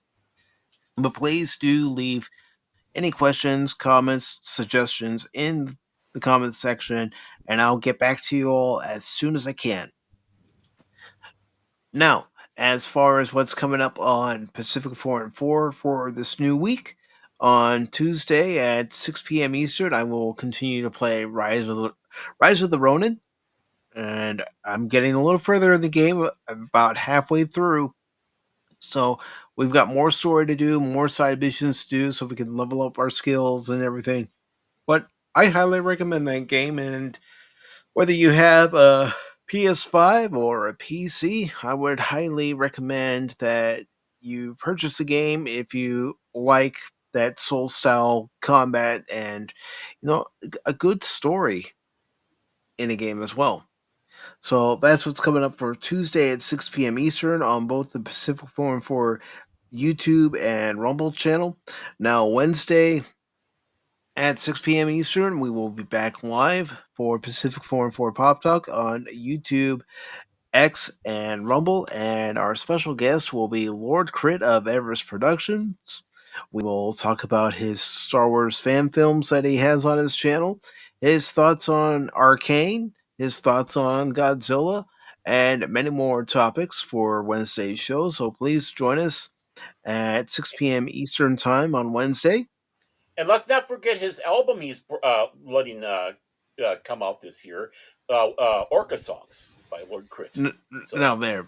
But please do leave any questions, comments, suggestions in the comments section, and I'll get back to you all as soon as I can. Now, as far as what's coming up on Pacific 4 and 4 for this new week, on Tuesday at 6 p.m. Eastern, I will continue to play Rise of the Ronin, and I'm getting a little further in the game, about halfway through. So we've got more story to do, more side missions to do, so we can level up our skills and everything. But I highly recommend that game, and whether you have a PS5 or a PC, I would highly recommend that you purchase the game if you like that soul style combat and a good story in a game as well. So that's what's coming up for Tuesday at 6 p.m. Eastern on both the Pacific Forum for YouTube and Rumble channel. Now Wednesday at 6 p.m. Eastern, we will be back live for Pacific414 Pop Talk on YouTube, X, and Rumble. And our special guest will be Lord Crit of Everest Productions. We will talk about his Star Wars fan films that he has on his channel, his thoughts on Arcane, his thoughts on Godzilla, and many more topics for Wednesday's show. So please join us at 6 p.m. Eastern Time on Wednesday. And let's not forget his album he's letting come out this year, Orca Songs by Lord Crit. So No, bear.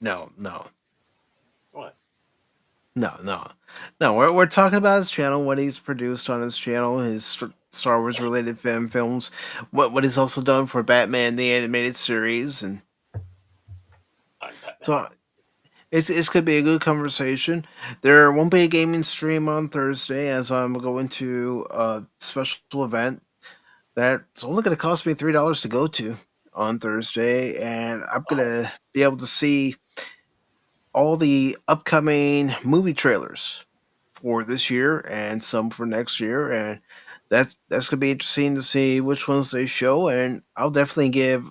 No, no, what? no. We're talking about his channel, what he's produced on his channel, his Star Wars related fan films, what he's also done for Batman the animated series, and I'm Batman. so it's could be a good conversation. There won't be a gaming stream on Thursday as I'm going to a special event that's only going to cost me $3 to go to on Thursday, and I'm Wow. gonna be able to see all the upcoming movie trailers for this year and some for next year, and that's gonna be interesting to see which ones they show, and I'll definitely give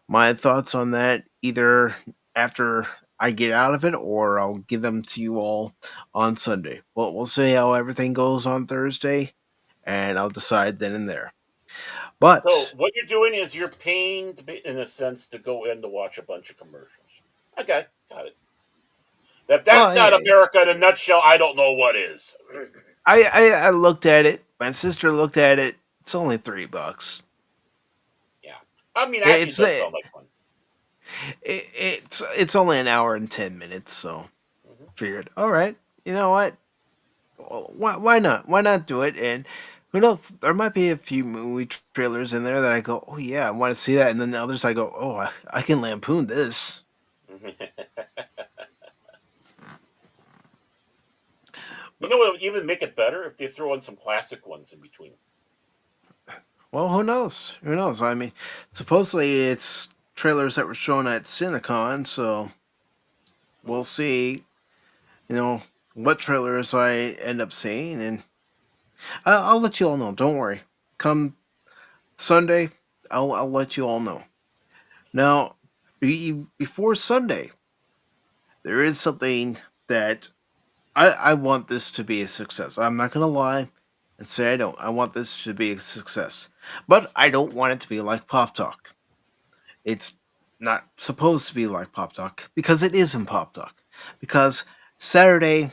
my thoughts on that either after I get out of it or I'll give them to you all on Sunday. Well, we'll see how everything goes on Thursday, and I'll decide then and there. So But what you're doing is you're paying, in a sense, to go in to watch a bunch of commercials. Okay, got it. If well, that's not America in a nutshell, I don't know what is. I looked at it. My sister looked at it. It's only $3. Yeah, I mean, actually, it It's does sound like fun. it's only an hour and 10 minutes, so Hmm. figured, all right, you know what? Well, why not? Why not do it? And who knows? There might be a few movie trailers in there that I go, oh yeah, I want to see that, and then others I go, oh, I can lampoon this. You know what would even make it better if they throw in some classic ones in between. Well, who knows? Who knows? I mean, supposedly it's trailers that were shown at Cinecon, so we'll Hmm. see. You know what trailers I end up seeing, and I'll let you all know. Don't worry. Come Sunday, I'll let you all know. Now, before Sunday, there is something that I want this to be a success. I'm not gonna lie and say I don't. I want this to be a success, but I don't want it to be like Pop Talk. It's not supposed to be like Pop Talk because it isn't Pop Talk. Because Saturday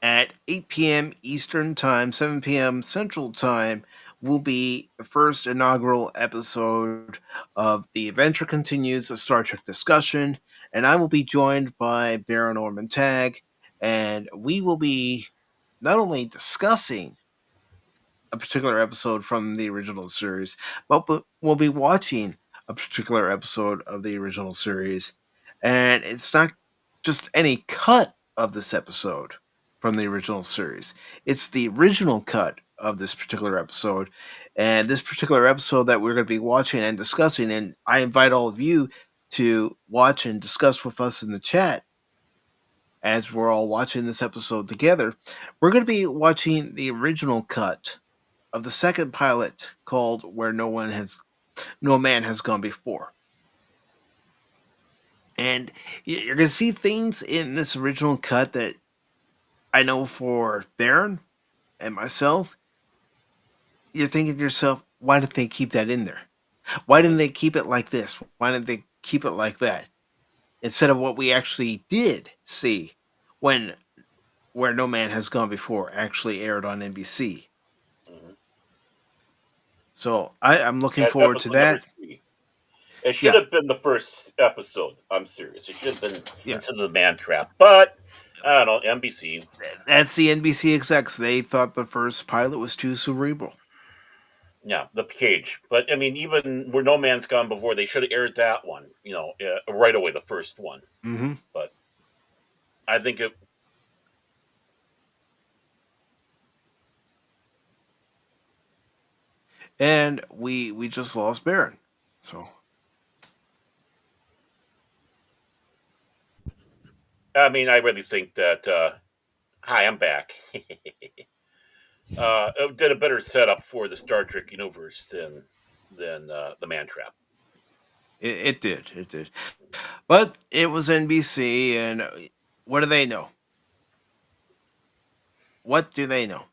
at 8 p.m. Eastern Time, 7 p.m. Central Time will be the first inaugural episode of The Adventure Continues, a Star Trek discussion, and I will be joined by Baron Norman Tag, and we will be not only discussing a particular episode from the original series, but we'll be watching a particular episode of the original series. And it's not just any cut of this episode from the original series, it's the original cut of this particular episode. And this particular episode that we're going to be watching and discussing, and I invite all of you to watch and discuss with us in the chat as we're all watching this episode together. We're going to be watching the original cut of the second pilot called "Where No Man Has Gone Before," and you're gonna see things in this original cut that I know for Baron and myself. You're thinking to yourself, why did they keep that in there? Why didn't they keep it like this? Why didn't they keep it like that instead of what we actually did see when "Where No Man Has Gone Before" actually aired on NBC? Hmm. So I'm looking That's forward to episode number that. 3. It should Yeah, have been the first episode. I'm serious. It should have been yeah. Into the Man Trap. But I don't know, NBC. That's the NBC execs. They thought the first pilot was too cerebral. Yeah, the cage. But I mean, even where No Man's Gone before, they should have aired that one. Right away, the first one. Hmm. But I think it. And we just lost Baron. So I mean, I really think that. Hi, I'm back. it did a better setup for the Star Trek universe than the Man Trap. It did. It did. But it was NBC, and what do they know? What do they know?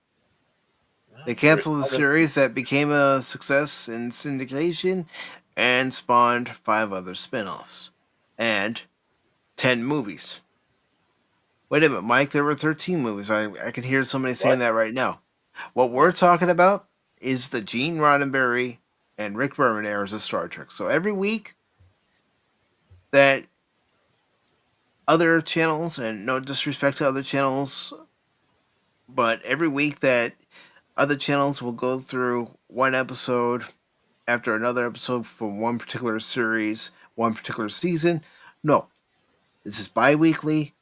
They Well, very canceled the smart. series that became a success in syndication and spawned 5 other spin offs and 10 movies. Wait a minute, Mike, there were 13 movies. I could hear somebody saying What? that right now. What we're talking about is the Gene Roddenberry and Rick Berman eras of Star Trek. So every week that other channels, and no disrespect to other channels, but every week that other channels will go through one episode after another episode from one particular series, one particular season. No, this is bi weekly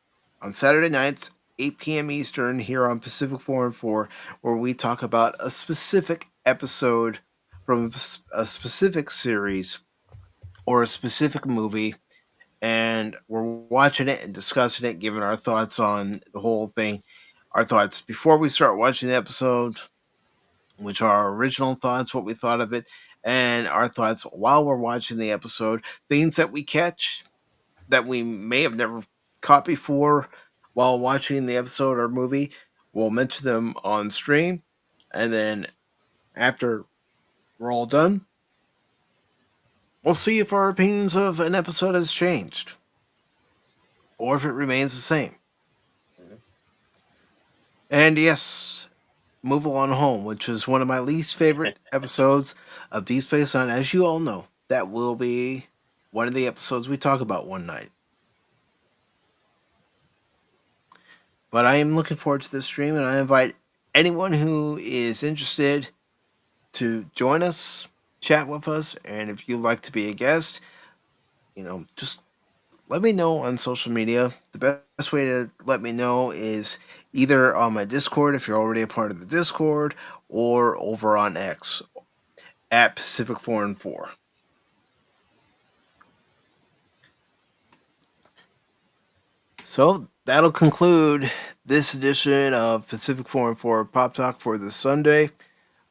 on Saturday nights, 8 p.m. Eastern, here on Pacific414, where we talk about a specific episode from a specific series or a specific movie, and we're watching it and discussing it, giving our thoughts on the whole thing. Our thoughts before we start watching the episode, which are our original thoughts, what we thought of it, and our thoughts while we're watching the episode, things that we catch that we may have never caught before while watching the episode or movie. We'll mention them on stream, and then after we're all done, we'll see if our opinions of an episode has changed or if it remains the same. And yes, Move Along Home, which is one of my least favorite episodes of Deep Space Nine, as you all know. That will be one of the episodes we talk about one night. But I am looking forward to this stream, and I invite anyone who is interested to join us, chat with us, and if you'd like to be a guest, just let me know on social media. The best way to let me know is either on my Discord if you're already a part of the Discord, or over on X at Pacific414. So that'll conclude this edition of Pacific414 Pop Talk for this Sunday.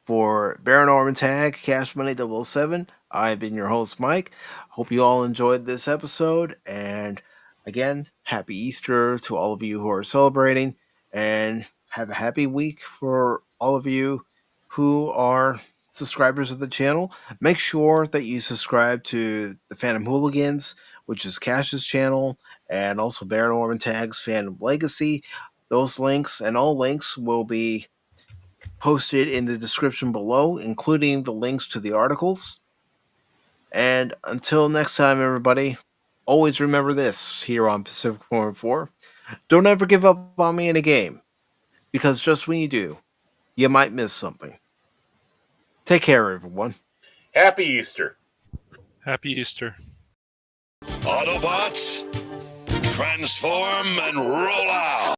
For Baron Orban Tag, Cash Money 007, I've been your host, Mike. Hope you all enjoyed this episode. And again, happy Easter to all of you who are celebrating. And have a happy week for all of you who are subscribers of the channel. Make sure that you subscribe to the Phantom Hooligans, which is Cash's channel, and also Baron Orban Tag's Phantom Legacy. Those links and all links will be posted in the description below, including the links to the articles. And until next time, everybody, always remember this here on Pacific414. Don't ever give up on me in a game, because just when you do, you might miss something. Take care, everyone. Happy Easter. Happy Easter. Autobots, transform and roll out!